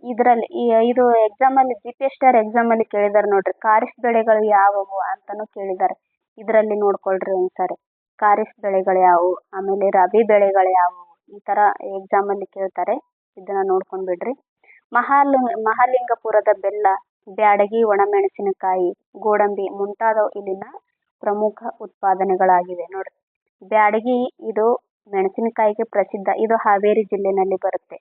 ಇದರಲ್ಲಿ ಇದು ಎಕ್ಸಾಮ್ ಅಲ್ಲಿ GPSR ಎಕ್ಸಾಮ್ ಅಲ್ಲಿ ಕೇಳಿದಾರೆ ನೋಡ್ರಿ, ಖಾರಿಫ್ ಬೆಳೆಗಳು ಯಾವುವು ಅಂತಾನು ಕೇಳಿದ್ದಾರೆ. ಇದರಲ್ಲಿ ನೋಡ್ಕೊಳ್ರಿ ಒಂದ್ಸರಿ, ಖಾರಿಫ್ ಬೆಳೆಗಳು ಯಾವುವು, ಆಮೇಲೆ ರಬಿ ಬೆಳೆಗಳು ಯಾವುವು, ಈ ತರ ಎಕ್ಸಾಮ್ ಅಲ್ಲಿ ಕೇಳ್ತಾರೆ. ಇದನ್ನ ನೋಡ್ಕೊಂಡ್ ಬಿಡ್ರಿ. ಮಹಾಲಿಂಗಪುರದ ಬೆಲ್ಲ, ಬ್ಯಾಡಗಿ ಒಣಮೆಣಸಿನಕಾಯಿ, ಗೋಡಂಬಿ ಮುಂತಾದವು ಇಲ್ಲಿನ ಪ್ರಮುಖ ಉತ್ಪಾದನೆಗಳಾಗಿವೆ. ನೋಡ್ರಿ, ಬ್ಯಾಡಗಿ ಇದು ಮೆಣಸಿನಕಾಯಿಗೆ ಪ್ರಸಿದ್ಧ, ಇದು ಹಾವೇರಿ ಜಿಲ್ಲೆನಲ್ಲಿ ಬರುತ್ತೆ.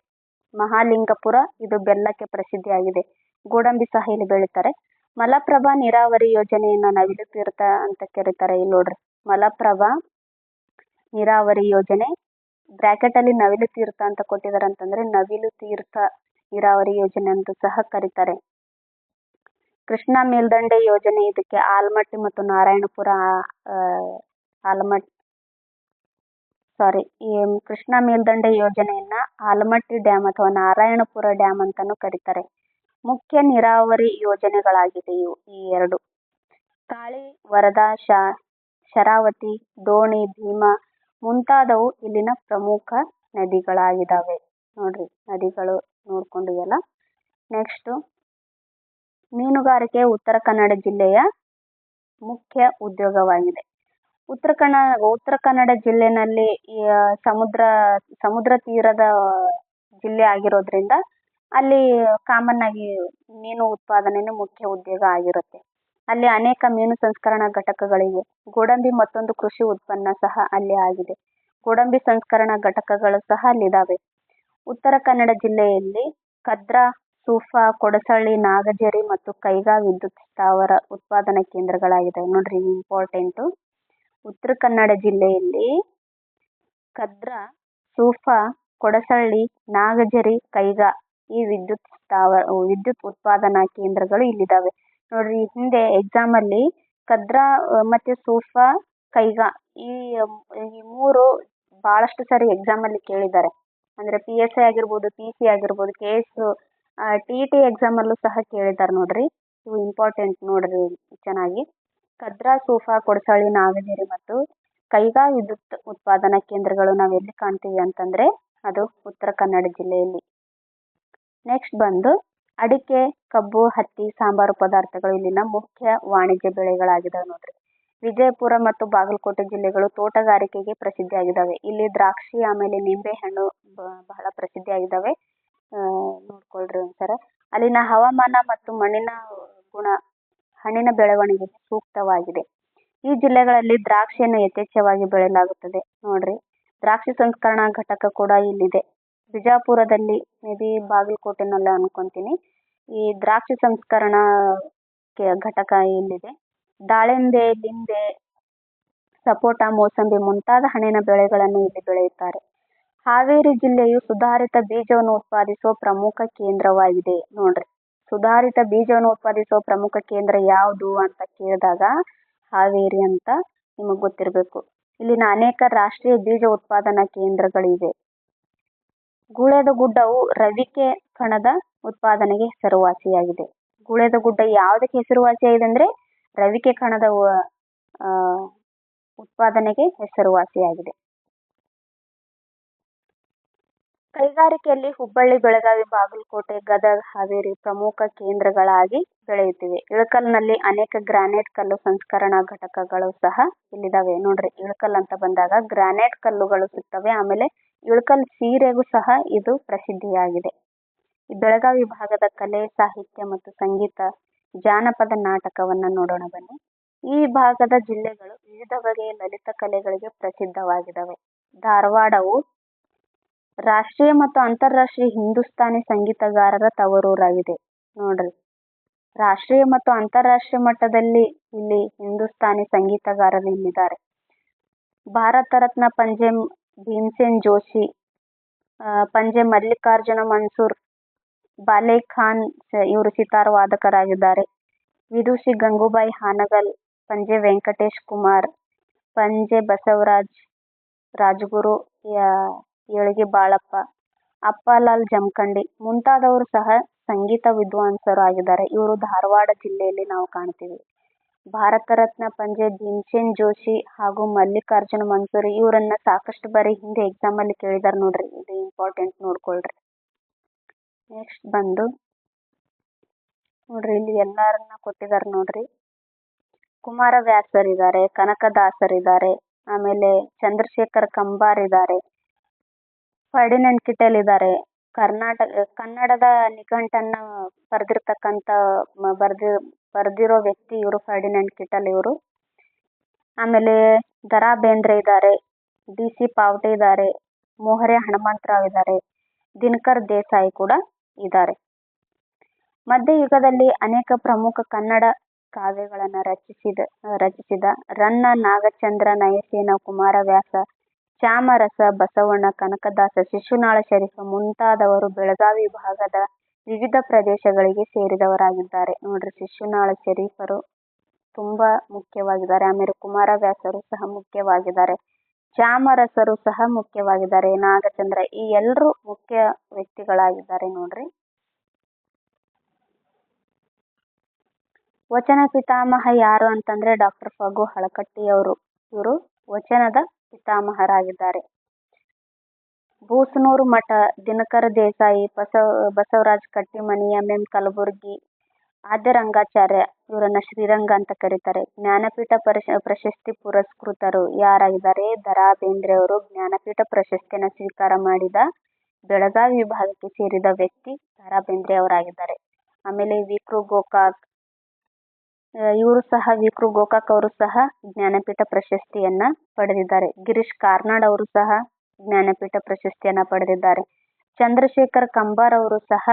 ಮಹಾಲಿಂಗಪುರ ಇದು ಬೆಲ್ಲಕ್ಕೆ ಪ್ರಸಿದ್ಧಿಯಾಗಿದೆ. ಗೋಡಂಬಿ ಸಹ ಇಲ್ಲಿ ಬೆಳೀತಾರೆ. ಮಲಪ್ರಭಾ ನೀರಾವರಿ ಯೋಜನೆಯನ್ನ ನವಿಲು ತೀರ್ಥ ಅಂತ ಕರೀತಾರೆ. ಇಲ್ಲಿ ನೋಡ್ರಿ, ಮಲಪ್ರಭಾ ನೀರಾವರಿ ಯೋಜನೆ ಬ್ರಾಕೆಟ್ ಅಲ್ಲಿ ನವಿಲು ತೀರ್ಥ ಅಂತ ಕೊಟ್ಟಿದ್ದಾರೆ ಅಂತಂದ್ರೆ ನವಿಲು ತೀರ್ಥ ನೀರಾವರಿ ಯೋಜನೆ ಅಂತ ಸಹ ಕರೀತಾರೆ. ಕೃಷ್ಣಾ ಮೇಲ್ದಂಡೆ ಯೋಜನೆ, ಇದಕ್ಕೆ ಆಲಮಟ್ಟಿ ಮತ್ತು ನಾರಾಯಣಪುರ ಈ ಕೃಷ್ಣಾ ಮೇಲ್ದಂಡೆ ಯೋಜನೆಯನ್ನ ಆಲಮಟ್ಟಿ ಡ್ಯಾಮ್ ಅಥವಾ ನಾರಾಯಣಪುರ ಡ್ಯಾಮ್ ಅಂತಾನು ಕರೀತಾರೆ. ಮುಖ್ಯ ನೀರಾವರಿ ಯೋಜನೆಗಳಾಗಿದೆ ಈ ಎರಡು. ಕಾಳಿ, ವರದಾ, ಶರಾವತಿ, ದೋಣಿ, ಭೀಮಾ ಮುಂತಾದವು ಇಲ್ಲಿನ ಪ್ರಮುಖ ನದಿಗಳಾಗಿದ್ದಾವೆ. ನೋಡ್ರಿ, ನದಿಗಳು ನೋಡ್ಕೊಂಡಿವಲ್ಲ. ನೆಕ್ಸ್ಟ್, ಮೀನುಗಾರಿಕೆ ಉತ್ತರ ಕನ್ನಡ ಜಿಲ್ಲೆಯ ಮುಖ್ಯ ಉದ್ಯೋಗವಾಗಿದೆ. ಉತ್ತರ ಕನ್ನಡ ಜಿಲ್ಲೆನಲ್ಲಿ ಸಮುದ್ರ ತೀರದ ಜಿಲ್ಲೆ ಆಗಿರೋದ್ರಿಂದ ಅಲ್ಲಿ ಕಾಮನ್ ಆಗಿ ಮೀನು ಉತ್ಪಾದನೆನೇ ಮುಖ್ಯ ಉದ್ಯೋಗ ಆಗಿರುತ್ತೆ. ಅಲ್ಲಿ ಅನೇಕ ಮೀನು ಸಂಸ್ಕರಣಾ ಘಟಕಗಳಿವೆ. ಗೋಡಂಬಿ ಮತ್ತೊಂದು ಕೃಷಿ ಉತ್ಪನ್ನ ಸಹ ಅಲ್ಲಿ ಆಗಿದೆ. ಗೋಡಂಬಿ ಸಂಸ್ಕರಣಾ ಘಟಕಗಳು ಸಹ ಅಲ್ಲಿದ್ದಾವೆ. ಉತ್ತರ ಕನ್ನಡ ಜಿಲ್ಲೆಯಲ್ಲಿ ಕದ್ರಾ, ಸೂಫಾ, ಕೊಡಸಳ್ಳಿ, ನಾಗಜರಿ ಮತ್ತು ಕೈಗಾ ವಿದ್ಯುತ್ ಸ್ಥಾವರ ಉತ್ಪಾದನಾ ಕೇಂದ್ರಗಳಾಗಿದೆ. ನೋಡ್ರಿ, ಇಂಪಾರ್ಟೆಂಟು. ಉತ್ತರ ಕನ್ನಡ ಜಿಲ್ಲೆಯಲ್ಲಿ ಕದ್ರಾ, ಸೂಫಾ, ಕೊಡಸಳ್ಳಿ, ನಾಗಜರಿ, ಕೈಗಾ ಈ ವಿದ್ಯುತ್ ಉತ್ಪಾದನಾ ಕೇಂದ್ರಗಳು ಇಲ್ಲಿದ್ದಾವೆ. ನೋಡ್ರಿ, ಹಿಂದೆ ಎಕ್ಸಾಮ್ ಅಲ್ಲಿ ಕದ್ರಾ ಮತ್ತೆ ಸೂಫಾ, ಕೈಗಾ ಈ ಮೂರು ಬಹಳಷ್ಟು ಸಾರಿ ಎಕ್ಸಾಮ್ ಅಲ್ಲಿ ಕೇಳಿದ್ದಾರೆ. ಅಂದ್ರೆ PSI ಆಗಿರ್ಬೋದು, PC ಆಗಿರ್ಬೋದು, KS, TET ಎಕ್ಸಾಮ್ ಅಲ್ಲೂ ಸಹ ಕೇಳಿದ್ದಾರೆ. ನೋಡ್ರಿ, ಇವು ಇಂಪಾರ್ಟೆಂಟ್ ನೋಡ್ರಿ ಚೆನ್ನಾಗಿ. ಕದ್ರಾ, ಸೂಫಾ, ಕೊಡಸಳ್ಳಿ, ನಾಗಜರಿ ಮತ್ತು ಕೈಗಾ ವಿದ್ಯುತ್ ಉತ್ಪಾದನಾ ಕೇಂದ್ರಗಳು ನಾವೆಲ್ಲಿ ಕಾಣ್ತೀವಿ ಅಂತಂದ್ರೆ ಅದು ಉತ್ತರ ಕನ್ನಡ ಜಿಲ್ಲೆಯಲ್ಲಿ. ನೆಕ್ಸ್ಟ್ ಬಂದು ಅಡಿಕೆ, ಕಬ್ಬು, ಹತ್ತಿ, ಸಾಂಬಾರು ಪದಾರ್ಥಗಳು ಇಲ್ಲಿನ ಮುಖ್ಯ ವಾಣಿಜ್ಯ ಬೆಳೆಗಳಾಗಿದ್ದಾವೆ. ನೋಡ್ರಿ, ವಿಜಯಪುರ ಮತ್ತು ಬಾಗಲಕೋಟೆ ಜಿಲ್ಲೆಗಳು ತೋಟಗಾರಿಕೆಗೆ ಪ್ರಸಿದ್ಧಿಯಾಗಿದ್ದಾವೆ. ಇಲ್ಲಿ ದ್ರಾಕ್ಷಿ ಆಮೇಲೆ ನಿಂಬೆ ಹಣ್ಣು ಬಹಳ ಪ್ರಸಿದ್ಧಿಯಾಗಿದ್ದಾವೆ. ನೋಡ್ಕೊಳ್ರಿ ಒಂದ್ಸರ. ಅಲ್ಲಿನ ಹವಾಮಾನ ಮತ್ತು ಮಣ್ಣಿನ ಗುಣ ಹಣ್ಣಿನ ಬೆಳವಣಿಗೆಗೆ ಸೂಕ್ತವಾಗಿದೆ. ಈ ಜಿಲ್ಲೆಗಳಲ್ಲಿ ದ್ರಾಕ್ಷಿಯನ್ನು ಯಥೇಚ್ಛವಾಗಿ ಬೆಳೆಯಲಾಗುತ್ತದೆ. ನೋಡ್ರಿ, ದ್ರಾಕ್ಷಿ ಸಂಸ್ಕರಣಾ ಘಟಕ ಕೂಡ ಇಲ್ಲಿದೆ. ಬಿಜಾಪುರದಲ್ಲಿ ಮೇಬಿ ಬಾಗಲಕೋಟೆನಲ್ಲ ಅನ್ಕೊಂತೀನಿ. ಈ ದ್ರಾಕ್ಷಿ ಸಂಸ್ಕರಣಾ ಘಟಕ ಇಲ್ಲಿದೆ. ದಾಳಿಂಬೆ, ಲಿಂಬೆ, ಸಪೋಟ, ಮೋಸಂಬಿ ಮುಂತಾದ ಹಣ್ಣಿನ ಬೆಳೆಗಳನ್ನು ಇಲ್ಲಿ ಬೆಳೆಯುತ್ತಾರೆ. ಹಾವೇರಿ ಜಿಲ್ಲೆಯು ಸುಧಾರಿತ ಬೀಜವನ್ನು ಉತ್ಪಾದಿಸುವ ಪ್ರಮುಖ ಕೇಂದ್ರವಾಗಿದೆ. ನೋಡ್ರಿ, ಸುಧಾರಿತ ಬೀಜವನ್ನು ಉತ್ಪಾದಿಸುವ ಪ್ರಮುಖ ಕೇಂದ್ರ ಯಾವುದು ಅಂತ ಕೇಳಿದಾಗ ಹಾವೇರಿ ಅಂತ ನಿಮಗೆ ಗೊತ್ತಿರಬೇಕು. ಇಲ್ಲಿನ ಅನೇಕ ರಾಷ್ಟ್ರೀಯ ಬೀಜ ಉತ್ಪಾದನಾ ಕೇಂದ್ರಗಳಿವೆ. ಗುಳೇದ ಗುಡ್ಡವು ರವಿಕೆ ಕಣದ ಉತ್ಪಾದನೆಗೆ ಹೆಸರುವಾಸಿಯಾಗಿದೆ. ಗುಳೇದ ಗುಡ್ಡ ಯಾವುದಕ್ಕೆ ಹೆಸರುವಾಸಿಯಾಗಿದೆ ಅಂದ್ರೆ ರವಿಕೆ ಕಣದ ಉತ್ಪಾದನೆಗೆ ಹೆಸರುವಾಸಿಯಾಗಿದೆ. ಕೈಗಾರಿಕೆಯಲ್ಲಿ ಹುಬ್ಬಳ್ಳಿ, ಬೆಳಗಾವಿ, ಬಾಗಲಕೋಟೆ, ಗದಗ, ಹಾವೇರಿ ಪ್ರಮುಖ ಕೇಂದ್ರಗಳಾಗಿ ಬೆಳೆಯುತ್ತಿವೆ. ಇಳಕಲ್ನಲ್ಲಿ ಅನೇಕ ಗ್ರಾನೈಟ್ ಕಲ್ಲು ಸಂಸ್ಕರಣಾ ಘಟಕಗಳು ಸಹ ಇಲ್ಲಿದಾವೆ. ನೋಡ್ರಿ, ಇಳಕಲ್ ಅಂತ ಬಂದಾಗ ಗ್ರಾನೈಟ್ ಕಲ್ಲುಗಳು ಸಿಗ್ತವೆ. ಆಮೇಲೆ ಇಳಕಲ್ ಸೀರೆಗೂ ಸಹ ಇದು ಪ್ರಸಿದ್ಧಿಯಾಗಿದೆ. ಬೆಳಗಾವಿ ಭಾಗದ ಕಲೆ, ಸಾಹಿತ್ಯ ಮತ್ತು ಸಂಗೀತ, ಜಾನಪದ ನಾಟಕವನ್ನ ನೋಡೋಣ ಬನ್ನಿ. ಈ ಭಾಗದ ಜಿಲ್ಲೆಗಳು ವಿವಿಧ ಬಗೆಯ ಲಲಿತ ಕಲೆಗಳಿಗೆ ಪ್ರಸಿದ್ಧವಾಗಿದ್ದಾವೆ. ಧಾರವಾಡವು ರಾಷ್ಟ್ರೀಯ ಮತ್ತು ಅಂತಾರಾಷ್ಟ್ರೀಯ ಹಿಂದೂಸ್ತಾನಿ ಸಂಗೀತಗಾರರ ತವರೂರಾಗಿದೆ. ನೋಡ್ರಿ, ರಾಷ್ಟ್ರೀಯ ಮತ್ತು ಅಂತಾರಾಷ್ಟ್ರೀಯ ಮಟ್ಟದಲ್ಲಿ ಇಲ್ಲಿ ಹಿಂದೂಸ್ತಾನಿ ಸಂಗೀತಗಾರರು ಇಲ್ಲಿದ್ದಾರೆ. ಭಾರತ ರತ್ನ ಪಂಜೆ ಭೀಮಸೇನ್ ಜೋಶಿ, ಪಂಜೆ ಮಲ್ಲಿಕಾರ್ಜುನ ಮನ್ಸೂರ್, ಬಾಲೆ ಖಾನ್ ಇವರು ಸಿತಾರ್ ವಾದಕರಾಗಿದ್ದಾರೆ. ವಿದುಷಿ ಗಂಗೂಬಾಯಿ ಹಾನಗಲ್, ಪಂಜೆ ವೆಂಕಟೇಶ್ ಕುಮಾರ್, ಪಂಜೆ ಬಸವರಾಜ್ ರಾಜಗುರು, ಏಳಿಗೆ ಬಾಳಪ್ಪ, ಅಪ್ಪಲಾಲ್ ಜಮಖಂಡಿ ಮುಂತಾದವರು ಸಹ ಸಂಗೀತ ವಿದ್ವಾಂಸರು ಆಗಿದ್ದಾರೆ. ಇವರು ಧಾರವಾಡ ಜಿಲ್ಲೆಯಲ್ಲಿ ನಾವು ಕಾಣ್ತೀವಿ. ಭಾರತ ರತ್ನ ಪಂಜೆ ಭೀಮಸೇನ್ ಜೋಶಿ ಹಾಗೂ ಮಲ್ಲಿಕಾರ್ಜುನ ಮನ್ಸೂರಿ ಇವರನ್ನ ಸಾಕಷ್ಟು ಬಾರಿ ಹಿಂದೆ ಎಕ್ಸಾಮ್ ಅಲ್ಲಿ ಕೇಳಿದಾರೆ. ನೋಡ್ರಿ, ಇದು ಇಂಪಾರ್ಟೆಂಟ್, ನೋಡ್ಕೊಳ್ರಿ. ನೆಕ್ಸ್ಟ್ ಬಂದು ನೋಡ್ರಿ, ಇಲ್ಲಿ ಎಲ್ಲಾರನ್ನ ಕೊಟ್ಟಿದ್ದಾರೆ ನೋಡ್ರಿ. ಕುಮಾರವ್ಯಾಸರಿದ್ದಾರೆ, ಕನಕದಾಸರಿದ್ದಾರೆ, ಆಮೇಲೆ ಚಂದ್ರಶೇಖರ್ ಕಂಬಾರ್ ಇದ್ದಾರೆ, ಫರ್ಡಿನೆಂಡ್ ಕಿಟೆಲ್ ಇದ್ದಾರೆ. ಕನ್ನಡದ ನಿಘಂಟನ್ನ ಬರೆದಿರ್ತಕ್ಕಂಥ ಬರ್ದಿರೋ ವ್ಯಕ್ತಿ ಇವರು ಫರ್ಡಿನೆಂಡ್ ಕಿಟೆಲ್ ಇವರು. ಆಮೇಲೆ ದರಾ ಬೇಂದ್ರೆ ಇದ್ದಾರೆ, DC ಪಾವಟೆ ಇದ್ದಾರೆ, ಮೋಹರೆ ಹನುಮಂತರಾವ್ ಇದ್ದಾರೆ, ದಿನಕರ್ ದೇಸಾಯಿ ಕೂಡ ಇದ್ದಾರೆ. ಮಧ್ಯಯುಗದಲ್ಲಿ ಅನೇಕ ಪ್ರಮುಖ ಕನ್ನಡ ಕಾವ್ಯಗಳನ್ನು ರಚಿಸಿದ ರನ್ನ, ನಾಗಚಂದ್ರ, ನಯಸೇನ, ಕುಮಾರವ್ಯಾಸ, ಚಾಮರಸ, ಬಸವಣ್ಣ, ಕನಕದಾಸ, ಶಿಶುನಾಳ ಶರೀಫ ಮುಂತಾದವರು ಬೆಳಗಾವಿ ಭಾಗದ ವಿವಿಧ ಪ್ರದೇಶಗಳಿಗೆ ಸೇರಿದವರಾಗಿದ್ದಾರೆ. ನೋಡ್ರಿ, ಶಿಶುನಾಳ ಶರೀಫರು ತುಂಬಾ ಮುಖ್ಯವಾಗಿದ್ದಾರೆ. ಆಮೇಲೆ ಕುಮಾರವ್ಯಾಸರು ಸಹ ಮುಖ್ಯವಾಗಿದ್ದಾರೆ, ಚಾಮರಸರು ಸಹ ಮುಖ್ಯವಾಗಿದ್ದಾರೆ, ನಾಗಚಂದ್ರ, ಈ ಎಲ್ಲರೂ ಮುಖ್ಯ ವ್ಯಕ್ತಿಗಳಾಗಿದ್ದಾರೆ. ನೋಡ್ರಿ, ವಚನ ಪಿತಾಮಹ ಯಾರು ಅಂತಂದ್ರೆ ಡಾಕ್ಟರ್ ಫಗು ಹಳಕಟ್ಟಿಯವರು. ಇವರು ವಚನದ ಪಿತಾಮಹರಾಗಿದ್ದಾರೆ. ಬೂಸನೂರು ಮಠ, ದಿನಕರ ದೇಸಾಯಿ, ಬಸವರಾಜ್ ಕಟ್ಟಿಮನಿ, MM ಕಲಬುರ್ಗಿ, ಆದ್ಯರಂಗಾಚಾರ್ಯ ಇವರನ್ನ ಶ್ರೀರಂಗ ಅಂತ ಕರೀತಾರೆ. ಜ್ಞಾನಪೀಠ ಪ್ರಶಸ್ತಿ ಪುರಸ್ಕೃತರು ಯಾರಾಗಿದ್ದಾರೆ? ದರಾ ಬೇಂದ್ರೆ ಅವರು ಜ್ಞಾನಪೀಠ ಪ್ರಶಸ್ತಿಯನ್ನು ಸ್ವೀಕಾರ ಮಾಡಿದ ಬೆಳಗಾವಿ ವಿಭಾಗಕ್ಕೆ ಸೇರಿದ ವ್ಯಕ್ತಿ ದರಾ ಬೇಂದ್ರೆ ಅವರಾಗಿದ್ದಾರೆ. ಆಮೇಲೆ ವಿಕ್ರು ಗೋಕಾಕ್ ವಿಕ್ರು ಗೋಕಾಕ್ ಅವರು ಸಹ ಜ್ಞಾನಪೀಠ ಪ್ರಶಸ್ತಿಯನ್ನ ಪಡೆದಿದ್ದಾರೆ. ಗಿರೀಶ್ ಕಾರ್ನಾಡ್ ಅವರು ಸಹ ಜ್ಞಾನಪೀಠ ಪ್ರಶಸ್ತಿಯನ್ನ ಪಡೆದಿದ್ದಾರೆ. ಚಂದ್ರಶೇಖರ್ ಕಂಬಾರ್ ಅವರು ಸಹ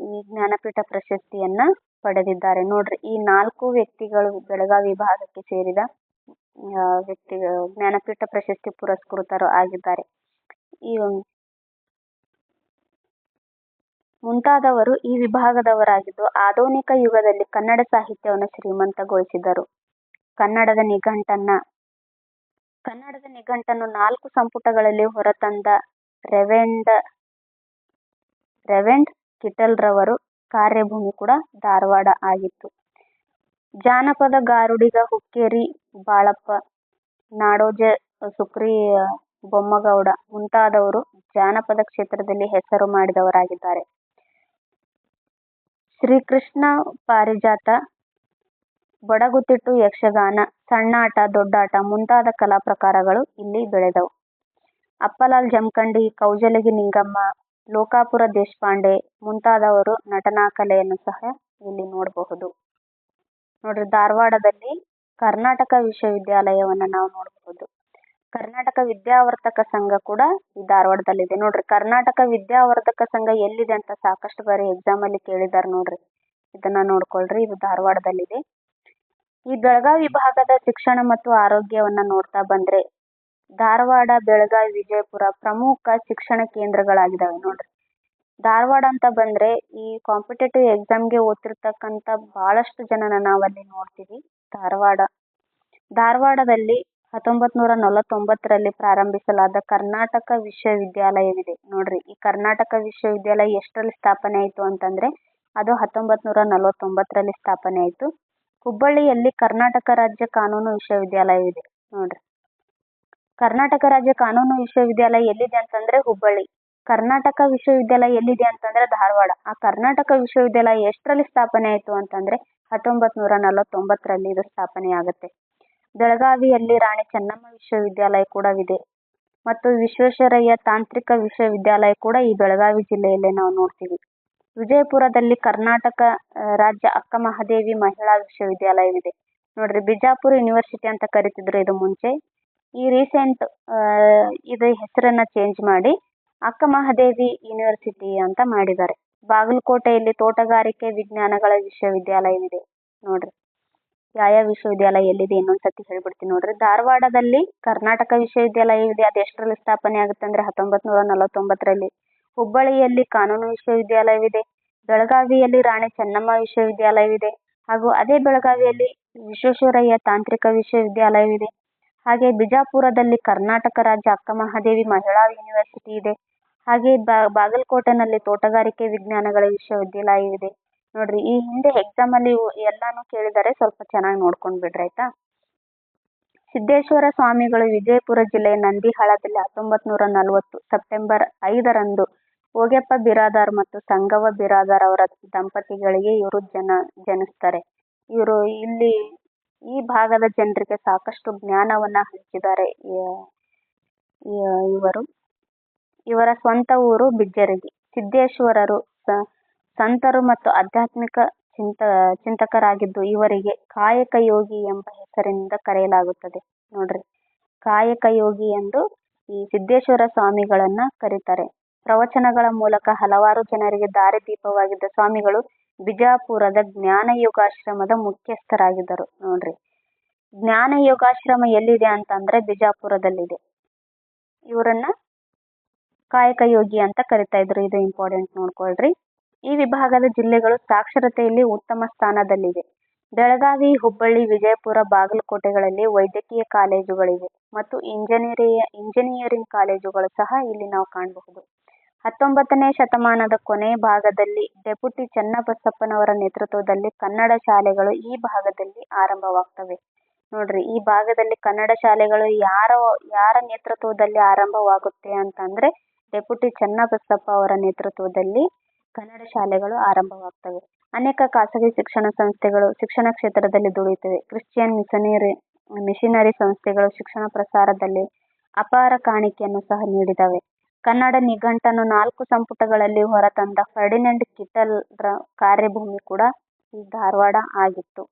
ಈ ಜ್ಞಾನಪೀಠ ಪ್ರಶಸ್ತಿಯನ್ನ ಪಡೆದಿದ್ದಾರೆ. ನೋಡ್ರಿ, ಈ 4 ವ್ಯಕ್ತಿಗಳು ಬೆಳಗಾವಿ ವಿಭಾಗಕ್ಕೆ ಸೇರಿದ ವ್ಯಕ್ತಿಗಳು ಜ್ಞಾನಪೀಠ ಪ್ರಶಸ್ತಿ ಪುರಸ್ಕೃತರು ಆಗಿದ್ದಾರೆ. ಈ ಮುಂತಾದವರು ಈ ವಿಭಾಗದವರಾಗಿದ್ದು ಆಧುನಿಕ ಯುಗದಲ್ಲಿ ಕನ್ನಡ ಸಾಹಿತ್ಯವನ್ನು ಶ್ರೀಮಂತಗೊಳಿಸಿದರು. ಕನ್ನಡದ ನಿಘಂಟನ್ನು 4 ಸಂಪುಟಗಳಲ್ಲಿ ಹೊರತಂದ ರೆವೆಂಡ್ ಕಿಟೆಲ್ರವರ ಕಾರ್ಯಭೂಮಿ ಕೂಡ ಧಾರವಾಡ ಆಗಿತ್ತು. ಜಾನಪದ ಗಾರುಡಿಗ ಹುಕ್ಕೇರಿ ಬಾಳಪ್ಪ, ನಾಡೋಜ ಸುಕ್ರಿ ಬೊಮ್ಮಗೌಡ ಮುಂತಾದವರು ಜಾನಪದ ಕ್ಷೇತ್ರದಲ್ಲಿ ಹೆಸರು ಮಾಡಿದವರಾಗಿದ್ದಾರೆ. ಶ್ರೀಕೃಷ್ಣ ಪಾರಿಜಾತ, ಬಡಗುತಿಟ್ಟು, ಯಕ್ಷಗಾನ, ಸಣ್ಣಾಟ, ದೊಡ್ಡಾಟ ಮುಂತಾದ ಕಲಾ ಪ್ರಕಾರಗಳು ಇಲ್ಲಿ ಬೆಳೆದವು. ಅಪ್ಪಲಾಲ್ ಜಮಖಂಡಿ, ಕೌಜಲಗಿ ನಿಂಗಮ್ಮ, ಲೋಕಾಪುರ ದೇಶಪಾಂಡೆ ಮುಂತಾದವರು ನಟನಾ ಕಲೆಯನ್ನು ಸಹ ಇಲ್ಲಿ ನೋಡಬಹುದು. ನೋಡ್ರಿ, ಧಾರವಾಡದಲ್ಲಿ ಕರ್ನಾಟಕ ವಿಶ್ವವಿದ್ಯಾಲಯವನ್ನ ನಾವು ನೋಡಬಹುದು. ಕರ್ನಾಟಕ ವಿದ್ಯಾವರ್ಧಕ ಸಂಘ ಕೂಡ ಈ ಧಾರವಾಡದಲ್ಲಿದೆ. ನೋಡ್ರಿ, ಕರ್ನಾಟಕ ವಿದ್ಯಾವರ್ಧಕ ಸಂಘ ಎಲ್ಲಿದೆ ಅಂತ ಸಾಕಷ್ಟು ಬಾರಿ ಎಕ್ಸಾಮ್ ಅಲ್ಲಿ ಕೇಳಿದಾರೆ. ನೋಡ್ರಿ, ಇದನ್ನ ನೋಡ್ಕೊಳ್ರಿ, ಇದು ಧಾರವಾಡದಲ್ಲಿದೆ. ಈ ಬೆಳಗಾವಿ ವಿಭಾಗದ ಶಿಕ್ಷಣ ಮತ್ತು ಆರೋಗ್ಯವನ್ನ ನೋಡ್ತಾ ಬಂದ್ರೆ ಧಾರವಾಡ, ಬೆಳಗಾವಿ, ವಿಜಯಪುರ ಪ್ರಮುಖ ಶಿಕ್ಷಣ ಕೇಂದ್ರಗಳಾಗಿದ್ದಾವೆ. ನೋಡ್ರಿ, ಧಾರವಾಡ ಅಂತ ಬಂದರೆ ಈ ಕಾಂಪಿಟೇಟಿವ್ ಎಕ್ಸಾಮ್ಗೆ ಓದ್ತಿರ್ತಕ್ಕಂಥ ಭಾಳಷ್ಟು ಜನನ ನಾವಲ್ಲಿ ನೋಡ್ತೀವಿ. ಧಾರವಾಡದಲ್ಲಿ 1949ರಲ್ಲಿ ಪ್ರಾರಂಭಿಸಲಾದ ಕರ್ನಾಟಕ ವಿಶ್ವವಿದ್ಯಾಲಯವಿದೆ ನೋಡ್ರಿ. ಈ ಕರ್ನಾಟಕ ವಿಶ್ವವಿದ್ಯಾಲಯ ಎಷ್ಟರಲ್ಲಿ ಸ್ಥಾಪನೆ ಆಯಿತು ಅಂತಂದರೆ ಅದು 1949ರಲ್ಲಿ ಸ್ಥಾಪನೆ ಆಯಿತು. ಹುಬ್ಬಳ್ಳಿಯಲ್ಲಿ ಕರ್ನಾಟಕ ರಾಜ್ಯ ಕಾನೂನು ವಿಶ್ವವಿದ್ಯಾಲಯವಿದೆ ನೋಡ್ರಿ. ಕರ್ನಾಟಕ ರಾಜ್ಯ ಕಾನೂನು ವಿಶ್ವವಿದ್ಯಾಲಯ ಎಲ್ಲಿದೆ ಅಂತಂದರೆ ಹುಬ್ಬಳ್ಳಿ. ಕರ್ನಾಟಕ ವಿಶ್ವವಿದ್ಯಾಲಯ ಎಲ್ಲಿದೆ ಅಂತಂದರೆ ಧಾರವಾಡ. ಆ ಕರ್ನಾಟಕ ವಿಶ್ವವಿದ್ಯಾಲಯ ಎಷ್ಟರಲ್ಲಿ ಸ್ಥಾಪನೆ ಆಯಿತು ಅಂತಂದರೆ 1949ರಲ್ಲಿ ಇದು ಸ್ಥಾಪನೆ ಆಗುತ್ತೆ. ಬೆಳಗಾವಿಯಲ್ಲಿ ರಾಣಿ ಚೆನ್ನಮ್ಮ ವಿಶ್ವವಿದ್ಯಾಲಯ ಕೂಡ ಇದೆ ಮತ್ತು ವಿಶ್ವೇಶ್ವರಯ್ಯ ತಾಂತ್ರಿಕ ವಿಶ್ವವಿದ್ಯಾಲಯ ಕೂಡ ಈ ಬೆಳಗಾವಿ ಜಿಲ್ಲೆಯಲ್ಲೇ ನಾವು ನೋಡ್ತೀವಿ. ವಿಜಯಪುರದಲ್ಲಿ ಕರ್ನಾಟಕ ರಾಜ್ಯ ಅಕ್ಕ ಮಹಾದೇವಿ ಮಹಿಳಾ ವಿಶ್ವವಿದ್ಯಾಲಯವಿದೆ ನೋಡ್ರಿ. ಬಿಜಾಪುರ ಯೂನಿವರ್ಸಿಟಿ ಅಂತ ಕರಿತಿದ್ರು ಇದು ಮುಂಚೆ. ಈ ರೀಸೆಂಟ್ ಇದು ಹೆಸರನ್ನ ಚೇಂಜ್ ಮಾಡಿ ಅಕ್ಕ ಮಹಾದೇವಿ ಯೂನಿವರ್ಸಿಟಿ ಅಂತ ಮಾಡಿದ್ದಾರೆ. ಬಾಗಲಕೋಟೆಯಲ್ಲಿ ತೋಟಗಾರಿಕೆ ವಿಜ್ಞಾನಗಳ ವಿಶ್ವವಿದ್ಯಾಲಯವಿದೆ ನೋಡ್ರಿ. ಯಾವ ವಿಶ್ವವಿದ್ಯಾಲಯ ಎಲ್ಲಿದೆ ಇನ್ನೊಂದ್ಸತಿ ಹೇಳ್ಬಿಡ್ತೀನಿ ನೋಡ್ರಿ. ಧಾರವಾಡದಲ್ಲಿ ಕರ್ನಾಟಕ ವಿಶ್ವವಿದ್ಯಾಲಯವಿದೆ. ಅದು ಎಷ್ಟರಲ್ಲಿ ಸ್ಥಾಪನೆ ಆಗುತ್ತೆ ಅಂದರೆ 1949ರಲ್ಲಿ. ಹುಬ್ಬಳ್ಳಿಯಲ್ಲಿ ಕಾನೂನು ವಿಶ್ವವಿದ್ಯಾಲಯವಿದೆ. ಬೆಳಗಾವಿಯಲ್ಲಿ ರಾಣಿ ಚೆನ್ನಮ್ಮ ವಿಶ್ವವಿದ್ಯಾಲಯವಿದೆ ಹಾಗೂ ಅದೇ ಬೆಳಗಾವಿಯಲ್ಲಿ ವಿಶ್ವೇಶ್ವರಯ್ಯ ತಾಂತ್ರಿಕ ವಿಶ್ವವಿದ್ಯಾಲಯವಿದೆ. ಹಾಗೆ ಬಿಜಾಪುರದಲ್ಲಿ ಕರ್ನಾಟಕ ರಾಜ್ಯ ಅಕ್ಕ ಮಹಾದೇವಿ ಮಹಿಳಾ ಯೂನಿವರ್ಸಿಟಿ ಇದೆ. ಹಾಗೆ ಬಾಗಲಕೋಟೆನಲ್ಲಿ ತೋಟಗಾರಿಕೆ ವಿಜ್ಞಾನಗಳ ವಿಶ್ವವಿದ್ಯಾಲಯವಿದೆ ನೋಡ್ರಿ. ಈ ಹಿಂದೆ ಎಕ್ಸಾಮಲ್ಲಿ ಎಲ್ಲಾನು ಕೇಳಿದರೆ ಸ್ವಲ್ಪ ಚೆನ್ನಾಗಿ ನೋಡ್ಕೊಂಡು ಬಿಡ್ರಿ ಆಯ್ತಾ. ಸಿದ್ದೇಶ್ವರ ಸ್ವಾಮಿಗಳು ವಿಜಯಪುರ ಜಿಲ್ಲೆಯ ನಂದಿಹಾಳದಲ್ಲಿ 1940 ಸೆಪ್ಟೆಂಬರ್ 5ರಂದು ಓಗೆಪ್ಪ ಬಿರಾದಾರ್ ಮತ್ತು ಸಂಗವ್ವ ಬಿರಾದಾರ್ ಅವರ ದಂಪತಿಗಳಿಗೆ ಇವರು ಜನಿಸ್ತಾರೆ. ಇವರು ಇಲ್ಲಿ ಈ ಭಾಗದ ಜನರಿಗೆ ಸಾಕಷ್ಟು ಜ್ಞಾನವನ್ನ ಹಂಚಿದ್ದಾರೆ. ಇವರ ಸ್ವಂತ ಊರು ಬಿಜ್ಜರಗಿ. ಸಿದ್ದೇಶ್ವರರು ಸಂತರು ಮತ್ತು ಆಧ್ಯಾತ್ಮಿಕ ಚಿಂತಕರಾಗಿದ್ದು ಇವರಿಗೆ ಕಾಯಕ ಯೋಗಿ ಎಂಬ ಹೆಸರಿನಿಂದ ಕರೆಯಲಾಗುತ್ತದೆ ನೋಡ್ರಿ. ಕಾಯಕ ಯೋಗಿ ಎಂದು ಈ ಸಿದ್ದೇಶ್ವರ ಸ್ವಾಮಿಗಳನ್ನ ಕರೀತಾರೆ. ಪ್ರವಚನಗಳ ಮೂಲಕ ಹಲವಾರು ಜನರಿಗೆ ದಾರಿದೀಪವಾಗಿದ್ದ ಸ್ವಾಮಿಗಳು ಬಿಜಾಪುರದ ಜ್ಞಾನ ಯೋಗಾಶ್ರಮದ ಮುಖ್ಯಸ್ಥರಾಗಿದ್ದರು ನೋಡ್ರಿ. ಜ್ಞಾನ ಯೋಗಾಶ್ರಮ ಎಲ್ಲಿದೆ ಅಂತಂದ್ರೆ ಬಿಜಾಪುರದಲ್ಲಿದೆ. ಇವರನ್ನ ಕಾಯಕ ಯೋಗಿ ಅಂತ ಕರಿತಾ ಇದ್ರು. ಇದು ಇಂಪಾರ್ಟೆಂಟ್ ನೋಡ್ಕೊಳ್ರಿ. ಈ ವಿಭಾಗದ ಜಿಲ್ಲೆಗಳು ಸಾಕ್ಷರತೆಯಲ್ಲಿ ಉತ್ತಮ ಸ್ಥಾನದಲ್ಲಿವೆ. ಬೆಳಗಾವಿ, ಹುಬ್ಬಳ್ಳಿ, ವಿಜಯಪುರ, ಬಾಗಲಕೋಟೆಗಳಲ್ಲಿ ವೈದ್ಯಕೀಯ ಕಾಲೇಜುಗಳಿವೆ ಮತ್ತು ಇಂಜಿನಿಯರಿಂಗ್ ಕಾಲೇಜುಗಳು ಸಹ ಇಲ್ಲಿ ನಾವು ಕಾಣಬಹುದು. 19ನೇ ಶತಮಾನದ ಕೊನೆಯ ಭಾಗದಲ್ಲಿ ಡೆಪ್ಯೂಟಿ ಚನ್ನಬಸಪ್ಪನವರ ನೇತೃತ್ವದಲ್ಲಿ ಕನ್ನಡ ಶಾಲೆಗಳು ಈ ಭಾಗದಲ್ಲಿ ಆರಂಭವಾಗ್ತವೆ ನೋಡ್ರಿ. ಈ ಭಾಗದಲ್ಲಿ ಕನ್ನಡ ಶಾಲೆಗಳು ಯಾರ ನೇತೃತ್ವದಲ್ಲಿ ಆರಂಭವಾಗುತ್ತೆ ಅಂತಂದ್ರೆ ಡೆಪ್ಯೂಟಿ ಚನ್ನಬಸಪ್ಪ ಅವರ ನೇತೃತ್ವದಲ್ಲಿ ಕನ್ನಡ ಶಾಲೆಗಳು ಆರಂಭವಾಗ್ತವೆ. ಅನೇಕ ಖಾಸಗಿ ಶಿಕ್ಷಣ ಸಂಸ್ಥೆಗಳು ಶಿಕ್ಷಣ ಕ್ಷೇತ್ರದಲ್ಲಿ ದುಡಿಯುತ್ತವೆ. ಕ್ರಿಶ್ಚಿಯನ್ ಮಿಷನರಿ ಸಂಸ್ಥೆಗಳು ಶಿಕ್ಷಣ ಪ್ರಸಾರದಲ್ಲಿ ಅಪಾರ ಕಾಣಿಕೆಯನ್ನು ಸಹ ನೀಡಿದವೆ. ಕನ್ನಡ ನಿಘಂಟನ್ನು 4 ಸಂಪುಟಗಳಲ್ಲಿ ಹೊರತಂದ ಫರ್ಡಿನೆಂಡ್ ಕಿಟಲ್ರ ಕಾರ್ಯಭೂಮಿ ಕೂಡ ಈ ಧಾರವಾಡ ಆಗಿತ್ತು.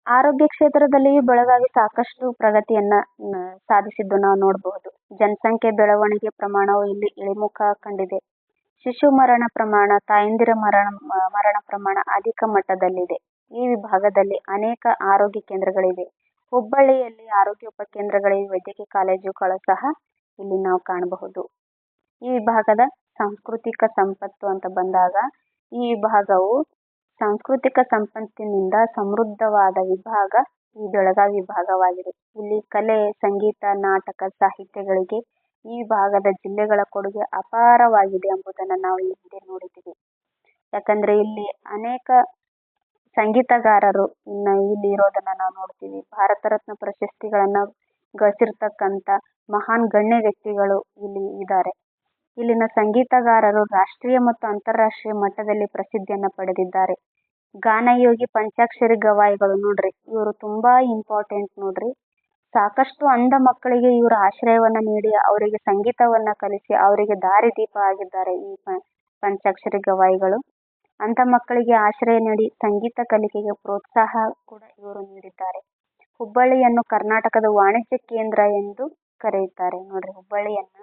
ಆರೋಗ್ಯ ಕ್ಷೇತ್ರದಲ್ಲಿಯೂ ಬೆಳಗಾವಿ ಸಾಕಷ್ಟು ಪ್ರಗತಿಯನ್ನ ಸಾಧಿಸಿದ್ದು ನಾವು ನೋಡಬಹುದು. ಜನಸಂಖ್ಯೆ ಬೆಳವಣಿಗೆ ಪ್ರಮಾಣವು ಇಲ್ಲಿ ಇಳಿಮುಖ ಕಂಡಿದೆ. ಶಿಶು ಮರಣ ಪ್ರಮಾಣ, ತಾಯಂದಿರ ಮರಣ ಪ್ರಮಾಣ ಅಧಿಕ ಮಟ್ಟದಲ್ಲಿದೆ. ಈ ವಿಭಾಗದಲ್ಲಿ ಅನೇಕ ಆರೋಗ್ಯ ಕೇಂದ್ರಗಳಿವೆ. ಹುಬ್ಬಳ್ಳಿಯಲ್ಲಿ ಆರೋಗ್ಯ ಉಪಕೇಂದ್ರಗಳಿವೆ. ವೈದ್ಯಕೀಯ ಕಾಲೇಜುಗಳು ಸಹ ಇಲ್ಲಿ ನಾವು ಕಾಣಬಹುದು. ಈ ವಿಭಾಗದ ಸಾಂಸ್ಕೃತಿಕ ಸಂಪತ್ತು ಅಂತ ಬಂದಾಗ ಈ ವಿಭಾಗವು ಸಾಂಸ್ಕೃತಿಕ ಸಂಪತ್ತಿನಿಂದ ಸಮೃದ್ಧವಾದ ವಿಭಾಗ ಈ ಬೆಳಗಾವಿ ವಿಭಾಗವಾಗಿದೆ. ಇಲ್ಲಿ ಕಲೆ, ಸಂಗೀತ, ನಾಟಕ, ಸಾಹಿತ್ಯಗಳಿಗೆ ಈ ಭಾಗದ ಜಿಲ್ಲೆಗಳ ಕೊಡುಗೆ ಅಪಾರವಾಗಿದೆ ಎಂಬುದನ್ನು ನಾವು ಈ ಹಿಂದೆ ನೋಡಿದ್ದೀವಿ. ಯಾಕಂದ್ರೆ ಇಲ್ಲಿ ಅನೇಕ ಸಂಗೀತಗಾರರು ಇಲ್ಲಿ ಇರೋದನ್ನ ನಾವು ನೋಡ್ತೀವಿ. ಭಾರತ ರತ್ನ ಪ್ರಶಸ್ತಿಗಳನ್ನ ಗಳಿಸಿರ್ತಕ್ಕಂಥ ಮಹಾನ್ ಗಣ್ಯ ವ್ಯಕ್ತಿಗಳು ಇಲ್ಲಿ ಇದ್ದಾರೆ. ಇಲ್ಲಿನ ಸಂಗೀತಗಾರರು ರಾಷ್ಟ್ರೀಯ ಮತ್ತು ಅಂತಾರಾಷ್ಟ್ರೀಯ ಮಟ್ಟದಲ್ಲಿ ಪ್ರಸಿದ್ಧಿಯನ್ನ ಪಡೆದಿದ್ದಾರೆ. ಗಾನಯೋಗಿ ಪಂಚಾಕ್ಷರಿ ಗವಾಯಿಗಳು ನೋಡ್ರಿ, ಇವರು ತುಂಬಾ ಇಂಪಾರ್ಟೆಂಟ್ ನೋಡ್ರಿ. ಸಾಕಷ್ಟು ಅಂಧ ಮಕ್ಕಳಿಗೆ ಇವರು ಆಶ್ರಯವನ್ನ ನೀಡಿ ಅವರಿಗೆ ಸಂಗೀತವನ್ನ ಕಲಿಸಿ ಅವರಿಗೆ ದಾರಿದೀಪ ಆಗಿದ್ದಾರೆ ಈ ಪಂಚಾಕ್ಷರಿ ಗವಾಯಿಗಳು. ಅಂಥ ಮಕ್ಕಳಿಗೆ ಆಶ್ರಯ ನೀಡಿ ಸಂಗೀತ ಕಲಿಕೆಗೆ ಪ್ರೋತ್ಸಾಹ ಕೂಡ ಇವರು ನೀಡಿದ್ದಾರೆ. ಹುಬ್ಬಳ್ಳಿಯನ್ನು ಕರ್ನಾಟಕದ ವಾಣಿಜ್ಯ ಕೇಂದ್ರ ಎಂದು ಕರೆಯುತ್ತಾರೆ ನೋಡ್ರಿ. ಹುಬ್ಬಳ್ಳಿಯನ್ನ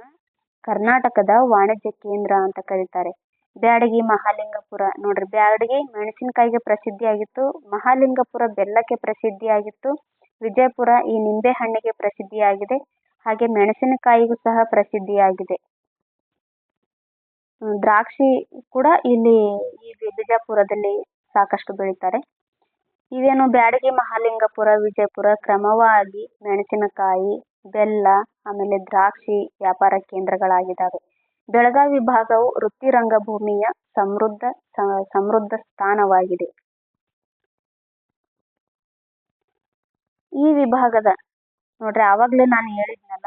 ಕರ್ನಾಟಕದ ವಾಣಿಜ್ಯ ಕೇಂದ್ರ ಅಂತ ಕರೀತಾರೆ. ಬ್ಯಾಡಗಿ, ಮಹಾಲಿಂಗಪುರ ನೋಡ್ರಿ. ಬ್ಯಾಡಗಿ ಮೆಣಸಿನಕಾಯಿಗೆ ಪ್ರಸಿದ್ಧಿಯಾಗಿತ್ತು. ಮಹಾಲಿಂಗಪುರ ಬೆಲ್ಲಕ್ಕೆ ಪ್ರಸಿದ್ಧಿಯಾಗಿತ್ತು. ವಿಜಯಪುರ ಈ ನಿಂಬೆ ಹಣ್ಣಿಗೆ ಪ್ರಸಿದ್ಧಿಯಾಗಿದೆ. ಹಾಗೆ ಮೆಣಸಿನಕಾಯಿಗೂ ಸಹ ಪ್ರಸಿದ್ಧಿಯಾಗಿದೆ. ದ್ರಾಕ್ಷಿ ಕೂಡ ಇಲ್ಲಿ ಈ ಬಿಜಾಪುರದಲ್ಲಿ ಸಾಕಷ್ಟು ಬೆಳೀತಾರೆ. ಇವೇನು ಬ್ಯಾಡಗಿ, ಮಹಾಲಿಂಗಪುರ, ವಿಜಯಪುರ ಕ್ರಮವಾಗಿ ಮೆಣಸಿನಕಾಯಿ, ಬೆಲ್ಲ, ಆಮೇಲೆ ದ್ರಾಕ್ಷಿ ವ್ಯಾಪಾರ ಕೇಂದ್ರಗಳಾಗಿದ್ದಾವೆ. ಬೆಳಗಾವಿ ಭಾಗವು ವೃತ್ತಿ ರಂಗಭೂಮಿಯ ಸಮೃದ್ಧ ಸ್ಥಾನವಾಗಿದೆ. ಈ ವಿಭಾಗದ ನೋಡ್ರಿ, ಆವಾಗಲೇ ನಾನು ಹೇಳಿದ್ನಲ್ಲ,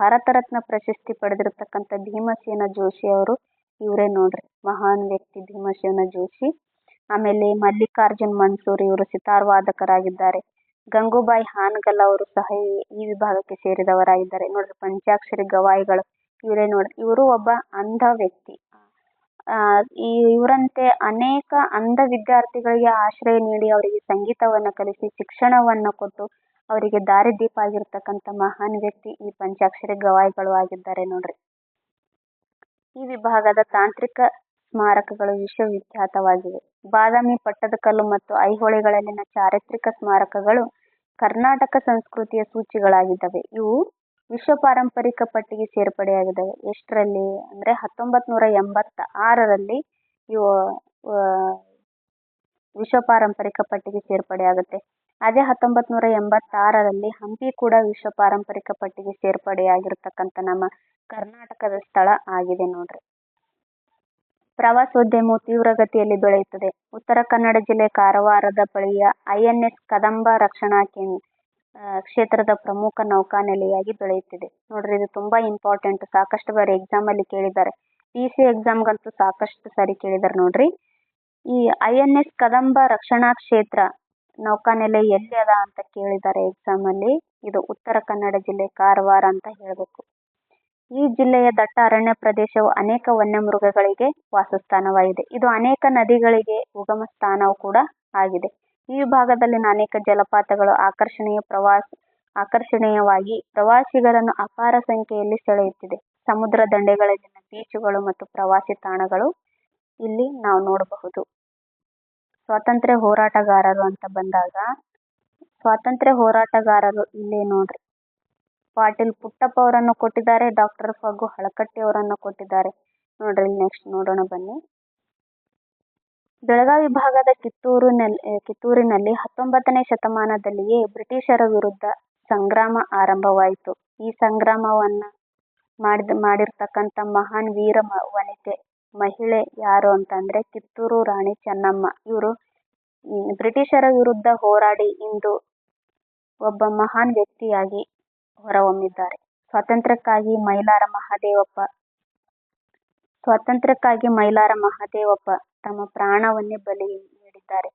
ಭಾರತ ರತ್ನ ಪ್ರಶಸ್ತಿ ಪಡೆದಿರತಕ್ಕಂಥ ಭೀಮಸೇನ ಜೋಶಿ ಅವರು ಇವರೇ ನೋಡ್ರಿ, ಮಹಾನ್ ವ್ಯಕ್ತಿ ಭೀಮಸೇನ ಜೋಶಿ. ಆಮೇಲೆ ಮಲ್ಲಿಕಾರ್ಜುನ್ ಮನ್ಸೂರ್ ಇವರು ಸಿತಾರ್ ವಾದಕರಾಗಿದ್ದಾರೆ. ಗಂಗೂಬಾಯಿ ಹಾನಗಲ್ ಅವರು ಸಹ ಈ ವಿಭಾಗಕ್ಕೆ ಸೇರಿದವರಾಗಿದ್ದಾರೆ. ನೋಡ್ರಿ, ಪಂಚಾಕ್ಷರಿ ಗವಾಯಿಗಳು ಇವರೇ ನೋಡ್ರಿ, ಇವರು ಒಬ್ಬ ಅಂಧ ವ್ಯಕ್ತಿ. ಇವರಂತೆ ಅನೇಕ ಅಂಧ ವಿದ್ಯಾರ್ಥಿಗಳಿಗೆ ಆಶ್ರಯ ನೀಡಿ ಅವರಿಗೆ ಸಂಗೀತವನ್ನು ಕಲಿಸಿ ಶಿಕ್ಷಣವನ್ನು ಕೊಟ್ಟು ಅವರಿಗೆ ದಾರಿದೀಪ ಆಗಿರ್ತಕ್ಕಂಥ ಮಹಾನ್ ವ್ಯಕ್ತಿ ಈ ಪಂಚಾಕ್ಷರಿ ಗವಾಯಿಗಳು ಆಗಿದ್ದಾರೆ ನೋಡ್ರಿ. ಈ ವಿಭಾಗದ ತಾಂತ್ರಿಕ ಸ್ಮಾರಕಗಳು ವಿಶ್ವವಿಖ್ಯಾತವಾಗಿವೆ. ಬಾದಾಮಿ, ಪಟ್ಟದಕಲ್ಲು ಮತ್ತು ಐಹೊಳೆಗಳಲ್ಲಿನ ಚಾರಿತ್ರಿಕ ಸ್ಮಾರಕಗಳು ಕರ್ನಾಟಕ ಸಂಸ್ಕೃತಿಯ ಸೂಚಿಗಳಾಗಿದ್ದಾವೆ. ಇವು ವಿಶ್ವ ಪಾರಂಪರಿಕ ಪಟ್ಟಿಗೆ ಸೇರ್ಪಡೆಯಾಗಿದ್ದಾವೆ. ಎಷ್ಟರಲ್ಲಿ ಅಂದರೆ 1986ರಲ್ಲಿ ಇವು ವಿಶ್ವ ಪಾರಂಪರಿಕ ಪಟ್ಟಿಗೆ ಸೇರ್ಪಡೆಯಾಗುತ್ತೆ. ಅದೇ 1986ರಲ್ಲಿ ಹಂಪಿ ಕೂಡ ವಿಶ್ವ ಪಾರಂಪರಿಕ ಪಟ್ಟಿಗೆ ಸೇರ್ಪಡೆಯಾಗಿರ್ತಕ್ಕಂಥ ನಮ್ಮ ಕರ್ನಾಟಕದ ಸ್ಥಳ ಆಗಿದೆ ನೋಡ್ರಿ. ಪ್ರವಾಸೋದ್ಯಮವು ತೀವ್ರಗತಿಯಲ್ಲಿ ಬೆಳೆಯುತ್ತದೆ. ಉತ್ತರ ಕನ್ನಡ ಜಿಲ್ಲೆ ಕಾರವಾರದ ಬಳಿಯ INS ಕದಂಬ ರಕ್ಷಣಾ ಕ್ಷೇತ್ರದ ಪ್ರಮುಖ ನೌಕಾನೆಲೆಯಾಗಿ ಬೆಳೆಯುತ್ತಿದೆ. ನೋಡ್ರಿ, ಇದು ತುಂಬಾ ಇಂಪಾರ್ಟೆಂಟ್, ಸಾಕಷ್ಟು ಬಾರಿ ಎಕ್ಸಾಮ್ ಅಲ್ಲಿ ಕೇಳಿದ್ದಾರೆ. PC ಎಕ್ಸಾಮ್ಗಂತೂ ಸಾಕಷ್ಟು ಸಾರಿ ಕೇಳಿದ್ದಾರೆ ನೋಡ್ರಿ. ಈ INS ಕದಂಬ ರಕ್ಷಣಾ ಕ್ಷೇತ್ರ ನೌಕಾನೆಲೆ ಎಲ್ಲಿ ಅದ ಅಂತ ಕೇಳಿದ್ದಾರೆ ಎಕ್ಸಾಮ್ ಅಲ್ಲಿ. ಇದು ಉತ್ತರ ಕನ್ನಡ ಜಿಲ್ಲೆ ಕಾರವಾರ ಅಂತ ಹೇಳಬೇಕು. ಈ ಜಿಲ್ಲೆಯ ದಟ್ಟ ಅರಣ್ಯ ಪ್ರದೇಶವು ಅನೇಕ ವನ್ಯಮೃಗಗಳಿಗೆ ವಾಸಸ್ಥಾನವಾಗಿದೆ. ಇದು ಅನೇಕ ನದಿಗಳಿಗೆ ಉಗಮ ಸ್ಥಾನವೂ ಕೂಡ ಆಗಿದೆ. ಈ ವಿಭಾಗದಲ್ಲಿನ ಅನೇಕ ಜಲಪಾತಗಳು ಆಕರ್ಷಣೀಯವಾಗಿ ಪ್ರವಾಸಿಗರನ್ನು ಅಪಾರ ಸಂಖ್ಯೆಯಲ್ಲಿ ಸೆಳೆಯುತ್ತಿದೆ. ಸಮುದ್ರ ದಂಡೆಗಳಲ್ಲಿನ ಬೀಚುಗಳು ಮತ್ತು ಪ್ರವಾಸಿ ತಾಣಗಳು ಇಲ್ಲಿ ನಾವು ನೋಡಬಹುದು. ಸ್ವಾತಂತ್ರ್ಯ ಹೋರಾಟಗಾರರು ಅಂತ ಬಂದಾಗ ಸ್ವಾತಂತ್ರ್ಯ ಹೋರಾಟಗಾರರು ಇಲ್ಲಿ ನೋಡ್ರಿ, ಪಾಟೀಲ್ ಪುಟ್ಟಪ್ಪ ಅವರನ್ನು ಕೊಟ್ಟಿದ್ದಾರೆ, ಡಾಕ್ಟರ್ ಫಗು ಹಳಕಟ್ಟಿ ಅವರನ್ನು ಕೊಟ್ಟಿದ್ದಾರೆ ನೋಡ್ರಿ. ನೆಕ್ಸ್ಟ್ ನೋಡೋಣ ಬನ್ನಿ. ಬೆಳಗಾವಿ ಭಾಗದ ಕಿತ್ತೂರಿನಲ್ಲಿ 19ನೇ ಶತಮಾನದಲ್ಲಿಯೇ ಬ್ರಿಟಿಷರ ವಿರುದ್ಧ ಸಂಗ್ರಾಮ ಆರಂಭವಾಯಿತು. ಈ ಸಂಗ್ರಾಮವನ್ನ ಮಾಡಿರ್ತಕ್ಕಂಥ ಮಹಾನ್ ವೀರ ಮಹಿಳೆ ಯಾರು ಅಂತಂದ್ರೆ ಕಿತ್ತೂರು ರಾಣಿ ಚೆನ್ನಮ್ಮ. ಇವರು ಬ್ರಿಟಿಷರ ವಿರುದ್ಧ ಹೋರಾಡಿ ಇಂದು ಒಬ್ಬ ಮಹಾನ್ ವ್ಯಕ್ತಿಯಾಗಿ ಹೊರಹೊಮ್ಮಿದ್ದಾರೆ. ಸ್ವಾತಂತ್ರ್ಯಕ್ಕಾಗಿ ಮೈಲಾರ ಮಹದೇವಪ್ಪ ತಮ್ಮ ಪ್ರಾಣವನ್ನೇ ಬಲಿ ನೀಡಿದ್ದಾರೆ.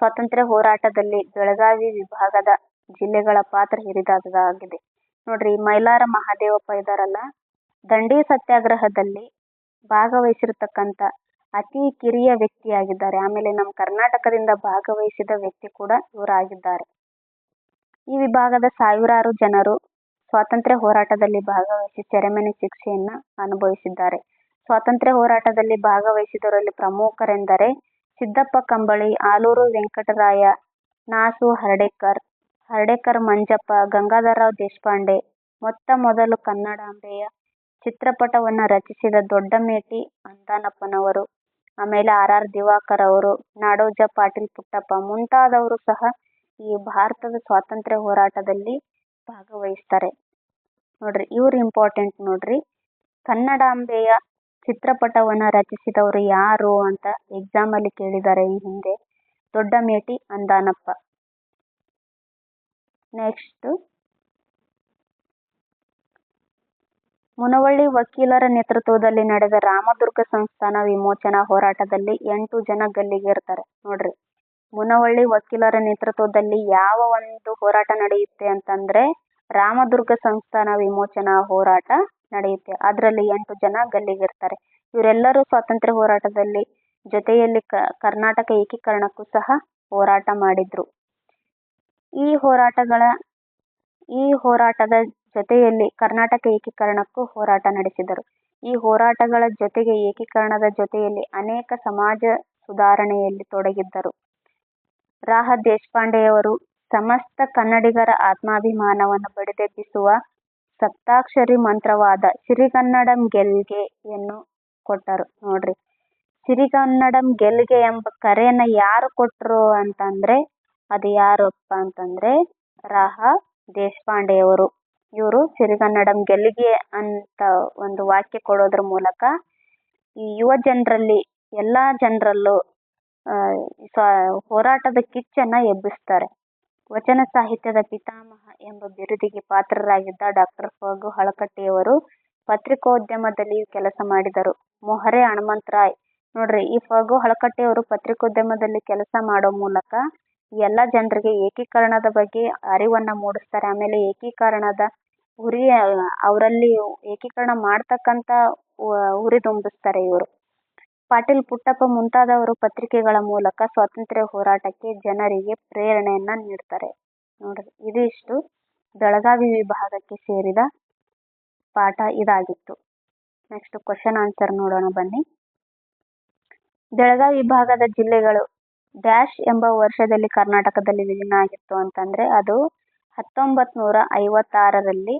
ಸ್ವಾತಂತ್ರ್ಯ ಹೋರಾಟದಲ್ಲಿ ಬೆಳಗಾವಿ ವಿಭಾಗದ ಜಿಲ್ಲೆಗಳ ಪಾತ್ರ ಹಿರಿದಾಗಿದೆ ನೋಡ್ರಿ. ಮೈಲಾರ ಮಹದೇವಪ್ಪ ಇದಾರಲ್ಲ, ದಂಡಿ ಸತ್ಯಾಗ್ರಹದಲ್ಲಿ ಭಾಗವಹಿಸಿರ್ತಕ್ಕಂಥ ಅತಿ ಕಿರಿಯ ವ್ಯಕ್ತಿಯಾಗಿದ್ದಾರೆ. ಆಮೇಲೆ ನಮ್ಮ ಕರ್ನಾಟಕದಿಂದ ಭಾಗವಹಿಸಿದ ವ್ಯಕ್ತಿ ಕೂಡ ಇವರಾಗಿದ್ದಾರೆ. ಈ ವಿಭಾಗದ ಸಾವಿರಾರು ಜನರು ಸ್ವಾತಂತ್ರ್ಯ ಹೋರಾಟದಲ್ಲಿ ಭಾಗವಹಿಸಿ ಸೆರೆಮನೆ ಶಿಕ್ಷೆಯನ್ನ ಅನುಭವಿಸಿದ್ದಾರೆ. ಸ್ವಾತಂತ್ರ್ಯ ಹೋರಾಟದಲ್ಲಿ ಭಾಗವಹಿಸಿದವರಲ್ಲಿ ಪ್ರಮುಖರೆಂದರೆ ಸಿದ್ದಪ್ಪ ಕಂಬಳಿ, ಆಲೂರು ವೆಂಕಟರಾಯ, ನಾಸು ಹರ್ಡೇಕರ್ ಮಂಜಪ್ಪ, ಗಂಗಾಧರರಾವ್ ದೇಶಪಾಂಡೆ. ಮೊತ್ತ ಮೊದಲು ಕನ್ನಡಾಂಬೆಯ ಚಿತ್ರಪಟವನ್ನು ರಚಿಸಿದ ದೊಡ್ಡಮೇಟಿ ಅಂದಾನಪ್ಪನವರು, ಆಮೇಲೆ RR ದಿವಾಕರ್ ಅವರು, ನಾಡೋಜ ಪಾಟೀಲ್ ಪುಟ್ಟಪ್ಪ ಮುಂತಾದವರು ಸಹ ಈ ಭಾರತದ ಸ್ವಾತಂತ್ರ್ಯ ಹೋರಾಟದಲ್ಲಿ ಭಾಗವಹಿಸ್ತಾರೆ ನೋಡ್ರಿ. ಇವ್ರು ಇಂಪಾರ್ಟೆಂಟ್ ನೋಡ್ರಿ. ಕನ್ನಡಾಂಬೆಯ ಚಿತ್ರಪಟವನ್ನ ರಚಿಸಿದವರು ಯಾರು ಅಂತ ಎಕ್ಸಾಮ್ ಅಲ್ಲಿ ಕೇಳಿದ್ದಾರೆ ಈ ಹಿಂದೆ. ದೊಡ್ಡಮೇಟಿ ಅಂದಾನಪ್ಪ. ನೆಕ್ಸ್ಟ್, ಮುನವಳ್ಳಿ ವಕೀಲರ ನೇತೃತ್ವದಲ್ಲಿ ನಡೆದ ರಾಮದುರ್ಗ ಸಂಸ್ಥಾನ ವಿಮೋಚನಾ ಹೋರಾಟದಲ್ಲಿ 8 ಜನ ಗಲ್ಲಿಗೇರ್ತಾರೆ ನೋಡ್ರಿ. ಮುನವಳ್ಳಿ ವಕೀಲರ ನೇತೃತ್ವದಲ್ಲಿ ಯಾವ ಒಂದು ಹೋರಾಟ ನಡೆಯುತ್ತೆ ಅಂತಂದ್ರೆ ರಾಮದುರ್ಗ ಸಂಸ್ಥಾನ ವಿಮೋಚನಾ ಹೋರಾಟ ನಡೆಯುತ್ತೆ. ಅದರಲ್ಲಿ 8 ಜನ ಗಲ್ಲಿಗೇರ್ತಾರೆ. ಇವರೆಲ್ಲರೂ ಸ್ವಾತಂತ್ರ್ಯ ಹೋರಾಟದಲ್ಲಿ ಜೊತೆಯಲ್ಲಿ ಕರ್ನಾಟಕ ಏಕೀಕರಣಕ್ಕೂ ಸಹ ಹೋರಾಟ ಮಾಡಿದ್ರು. ಈ ಹೋರಾಟದ ಜೊತೆಯಲ್ಲಿ ಕರ್ನಾಟಕ ಏಕೀಕರಣಕ್ಕೂ ಹೋರಾಟ ನಡೆಸಿದರು. ಈ ಹೋರಾಟಗಳ ಜೊತೆಗೆ ಏಕೀಕರಣದ ಜೊತೆಯಲ್ಲಿ ಅನೇಕ ಸಮಾಜ ಸುಧಾರಣೆಯಲ್ಲಿ ತೊಡಗಿದ್ದರು. ರಾಹ ದೇಶಪಾಂಡೆಯವರು ಸಮಸ್ತ ಕನ್ನಡಿಗರ ಆತ್ಮಾಭಿಮಾನವನ್ನು ಬಡಿದೆಬ್ಬಿಸುವ ಸಪ್ತಾಕ್ಷರಿ ಮಂತ್ರವಾದ ಸಿರಿಗನ್ನಡಂ ಗೆಲ್ಗೆಯನ್ನು ಕೊಟ್ಟರು. ನೋಡ್ರಿ, ಸಿರಿಗನ್ನಡಂ ಗೆಲ್ಗೆ ಎಂಬ ಕರೆಯನ್ನ ಯಾರು ಕೊಟ್ಟರು ಅಂತಂದ್ರೆ ಅದು ಯಾರಪ್ಪ ಅಂತಂದ್ರೆ ರಾ. ದೇಶಪಾಂಡೆಯವರು. ಇವರು ಸಿರಿಗನ್ನಡಂ ಗೆಲ್ಗೆ ಅಂತ ಒಂದು ವಾಕ್ಯ ಕೊಡೋದ್ರ ಮೂಲಕ ಈ ಯುವ ಜನರಲ್ಲಿ, ಎಲ್ಲಾ ಜನರಲ್ಲೂ ಹೋರಾಟದ ಕಿಚ್ಚನ್ನ ಎಬ್ಬಿಸ್ತಾರೆ. ವಚನ ಸಾಹಿತ್ಯದ ಪಿತಾಮಹ ಎಂಬ ಬಿರುದಿಗೆ ಪಾತ್ರರಾಗಿದ್ದ ಡಾಕ್ಟರ್ ಫಗು ಹಳಕಟ್ಟಿಯವರು ಪತ್ರಿಕೋದ್ಯಮದಲ್ಲಿ ಕೆಲಸ ಮಾಡಿದರು. ಮೊಹರೆ ಹನುಮಂತರಾಯ್. ನೋಡ್ರಿ, ಈ ಫಗು ಹಳಕಟ್ಟಿಯವರು ಪತ್ರಿಕೋದ್ಯಮದಲ್ಲಿ ಕೆಲಸ ಮಾಡೋ ಮೂಲಕ ಎಲ್ಲ ಜನರಿಗೆ ಏಕೀಕರಣದ ಬಗ್ಗೆ ಅರಿವನ್ನ ಮೂಡಿಸ್ತಾರೆ. ಆಮೇಲೆ ಏಕೀಕರಣದ ಉರಿ ಅವರಲ್ಲಿ ಏಕೀಕರಣ ಮಾಡ್ತಕ್ಕಂತ ಉರಿ ತುಂಬಿಸ್ತಾರೆ ಇವರು. ಪಾಟೀಲ್ ಪುಟ್ಟಪ್ಪ ಮುಂತಾದವರು ಪತ್ರಿಕೆಗಳ ಮೂಲಕ ಸ್ವಾತಂತ್ರ್ಯ ಹೋರಾಟಕ್ಕೆ ಜನರಿಗೆ ಪ್ರೇರಣೆಯನ್ನ ನೀಡ್ತಾರೆ. ನೋಡ್ರಿ, ಇದಿಷ್ಟು ಬೆಳಗಾವಿ ವಿಭಾಗಕ್ಕೆ ಸೇರಿದ ಪಾಠ ಇದಾಗಿತ್ತು. ನೆಕ್ಸ್ಟ್ ಕ್ವಶನ್ ಆನ್ಸರ್ ನೋಡೋಣ ಬನ್ನಿ. ಬೆಳಗಾವಿ ವಿಭಾಗದ ಜಿಲ್ಲೆಗಳು ಡ್ಯಾಶ್ ಎಂಬ ವರ್ಷದಲ್ಲಿ ಕರ್ನಾಟಕದಲ್ಲಿ ವಿಲೀನ ಆಗಿತ್ತು ಅಂತಂದ್ರೆ ಅದು 1956ರಲ್ಲಿ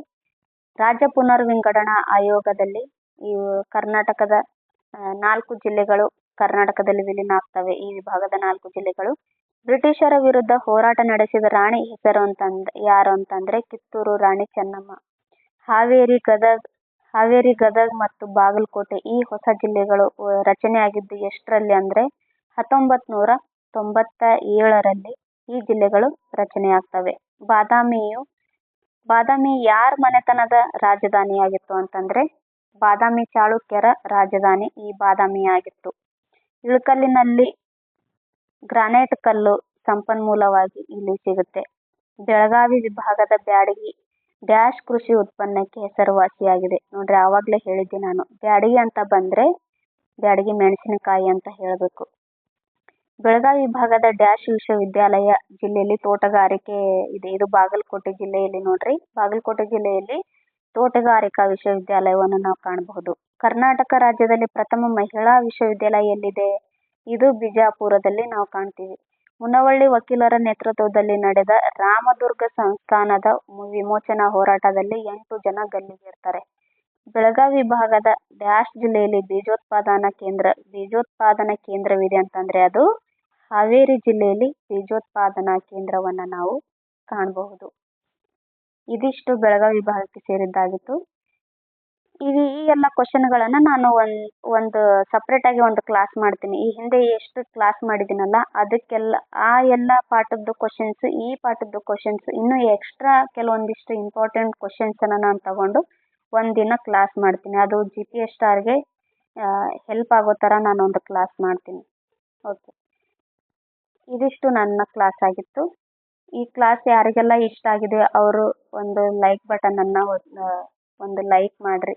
ರಾಜ್ಯ ಪುನರ್ವಿಂಗಡಣಾ ಆಯೋಗದಲ್ಲಿ ಈ ಕರ್ನಾಟಕದ 4 ಜಿಲ್ಲೆಗಳು ಕರ್ನಾಟಕದಲ್ಲಿ ವಿಲೀನ ಆಗ್ತವೆ. ಈ ವಿಭಾಗದ 4 ಜಿಲ್ಲೆಗಳು. ಬ್ರಿಟಿಷರ ವಿರುದ್ಧ ಹೋರಾಟ ನಡೆಸಿದ ರಾಣಿ ಹೆಸರು ಯಾರು ಅಂತಂದ್ರೆ ಕಿತ್ತೂರು ರಾಣಿ ಚೆನ್ನಮ್ಮ. ಹಾವೇರಿ, ಗದಗ ಮತ್ತು ಬಾಗಲಕೋಟೆ ಈ ಹೊಸ ಜಿಲ್ಲೆಗಳು ರಚನೆಯಾಗಿದ್ದು ಎಷ್ಟರಲ್ಲಿ ಅಂದ್ರೆ 1997ರಲ್ಲಿ ಈ ಜಿಲ್ಲೆಗಳು ರಚನೆಯಾಗ್ತವೆ. ಬಾದಾಮಿ ಯಾರ ಮನೆತನದ ರಾಜಧಾನಿಯಾಗಿತ್ತು ಅಂತಂದ್ರೆ ಬಾದಾಮಿ ಚಾಳುಕ್ಯರ ರಾಜಧಾನಿ ಈ ಬಾದಾಮಿಯಾಗಿತ್ತು. ಇಳಕಲ್ಲಿನಲ್ಲಿ ಗ್ರಾನೈಟ್ ಕಲ್ಲು ಸಂಪನ್ಮೂಲವಾಗಿ ಇಲ್ಲಿ ಸಿಗುತ್ತೆ. ಬೆಳಗಾವಿ ವಿಭಾಗದ ಬ್ಯಾಡಗಿ ಡ್ಯಾಶ್ ಕೃಷಿ ಉತ್ಪನ್ನಕ್ಕೆ ಹೆಸರುವಾಸಿಯಾಗಿದೆ. ನೋಡ್ರಿ, ಆವಾಗ್ಲೇ ಹೇಳಿದ್ದೆ ನಾನು, ಬ್ಯಾಡಗಿ ಅಂತ ಬಂದ್ರೆ ಬ್ಯಾಡಗಿ ಮೆಣಸಿನಕಾಯಿ ಅಂತ ಹೇಳಬೇಕು. ಬೆಳಗಾವಿ ವಿಭಾಗದ ಡ್ಯಾಶ್ ವಿಶ್ವವಿದ್ಯಾಲಯ ಜಿಲ್ಲೆಯಲ್ಲಿ ತೋಟಗಾರಿಕೆ ಇದೆ. ಇದು ಬಾಗಲಕೋಟೆ ಜಿಲ್ಲೆಯಲ್ಲಿ. ನೋಡ್ರಿ, ಬಾಗಲಕೋಟೆ ಜಿಲ್ಲೆಯಲ್ಲಿ ತೋಟಗಾರಿಕಾ ವಿಶ್ವವಿದ್ಯಾಲಯವನ್ನು ನಾವು ಕಾಣಬಹುದು. ಕರ್ನಾಟಕ ರಾಜ್ಯದಲ್ಲಿ ಪ್ರಥಮ ಮಹಿಳಾ ವಿಶ್ವವಿದ್ಯಾಲಯ ಎಲ್ಲಿದೆ? ಇದು ಬಿಜಾಪುರದಲ್ಲಿ ನಾವು ಕಾಣ್ತೀವಿ. ಮುನವಳ್ಳಿ ವಕೀಲರ ನೇತೃತ್ವದಲ್ಲಿ ನಡೆದ ರಾಮದುರ್ಗ ಸಂಸ್ಥಾನದ ವಿಮೋಚನಾ ಹೋರಾಟದಲ್ಲಿ 8 ಜನ ಗಲ್ಲಿಗೇರ್ತಾರೆ. ಬೆಳಗಾವಿ ವಿಭಾಗದ ಡ್ಯಾಶ್ ಜಿಲ್ಲೆಯಲ್ಲಿ ಬೀಜೋತ್ಪಾದನಾ ಕೇಂದ್ರವಿದೆ ಅಂತಂದ್ರೆ ಅದು ಹಾವೇರಿ ಜಿಲ್ಲೆಯಲ್ಲಿ ಬೀಜೋತ್ಪಾದನಾ ಕೇಂದ್ರವನ್ನ ನಾವು ಕಾಣಬಹುದು. ಇದಿಷ್ಟು ಬೆಳಗಾವಿ ವಿಭಾಗಕ್ಕೆ ಸೇರಿದ್ದಾಗಿತ್ತು. ಈ ಎಲ್ಲ ಕ್ವಶನ್ಗಳನ್ನ ನಾನು ಒಂದು ಸಪ್ರೇಟ್ ಆಗಿ ಒಂದು ಕ್ಲಾಸ್ ಮಾಡ್ತೀನಿ. ಈ ಹಿಂದೆ ಎಷ್ಟು ಕ್ಲಾಸ್ ಮಾಡಿದ್ದೀನಲ್ಲ ಅದಕ್ಕೆಲ್ಲ ಆ ಎಲ್ಲ ಪಾಠದ ಕ್ವಶನ್ಸ್, ಈ ಪಾಠದ ಕ್ವಶನ್ಸ್, ಇನ್ನು ಎಕ್ಸ್ಟ್ರಾ ಕೆಲವೊಂದಿಷ್ಟು ಇಂಪಾರ್ಟೆಂಟ್ ಕ್ವಶನ್ಸ್ ಅನ್ನ ನಾನು ತಗೊಂಡು ಒಂದಿನ ಕ್ಲಾಸ್ ಮಾಡ್ತೀನಿ. ಅದು GPS ಸ್ಟಾರ್ಗೆ ಹೆಲ್ಪ್ ಆಗೋ ತರ ನಾನು ಒಂದು ಕ್ಲಾಸ್ ಮಾಡ್ತೀನಿ. ಓಕೆ, ಇದಿಷ್ಟು ನನ್ನ ಕ್ಲಾಸ್ ಆಗಿತ್ತು. ಈ ಕ್ಲಾಸ್ ಯಾರಿಗೆಲ್ಲ ಇಷ್ಟ ಆಗಿದೆ ಅವರು ಒಂದು ಲೈಕ್ ಬಟನ್ ಅನ್ನ ಒಂದು ಲೈಕ್ ಮಾಡ್ರಿ.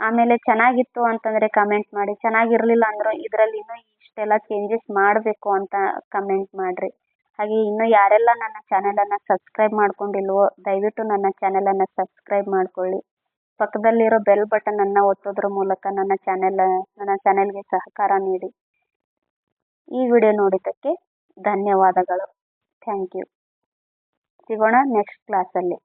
ಆಮೇಲೆ ಚೆನ್ನಾಗಿತ್ತು ಅಂತಂದ್ರೆ ಕಮೆಂಟ್ ಮಾಡಿ, ಚೆನ್ನಾಗಿರ್ಲಿಲ್ಲ ಅಂದ್ರೆ ಇದರಲ್ಲಿ ಇನ್ನೂ ಇಷ್ಟೆಲ್ಲ ಚೇಂಜಸ್ ಮಾಡಬೇಕು ಅಂತ ಕಮೆಂಟ್ ಮಾಡ್ರಿ. ಹಾಗೆ ಇನ್ನು ಯಾರೆಲ್ಲ ನನ್ನ ಚಾನೆಲನ್ನು ಸಬ್ಸ್ಕ್ರೈಬ್ ಮಾಡ್ಕೊಂಡಿಲ್ವೋ ದಯವಿಟ್ಟು ನನ್ನ ಚಾನೆಲನ್ನು ಸಬ್ಸ್ಕ್ರೈಬ್ ಮಾಡ್ಕೊಳ್ಳಿ. ಪಕ್ಕದಲ್ಲಿರೋ ಬೆಲ್ ಬಟನ್ ಅನ್ನ ಒತ್ತೋದ್ರ ಮೂಲಕ ನನ್ನ ಚಾನೆಲ್ಗೆ ಸಹಕಾರ ನೀಡಿ. ಈ ವಿಡಿಯೋ ನೋಡಿದ್ದಕ್ಕೆ ಧನ್ಯವಾದಗಳು. Thank you. ಸಿಗೋಣ ನೆಕ್ಸ್ಟ್ ಕ್ಲಾಸಲ್ಲಿ.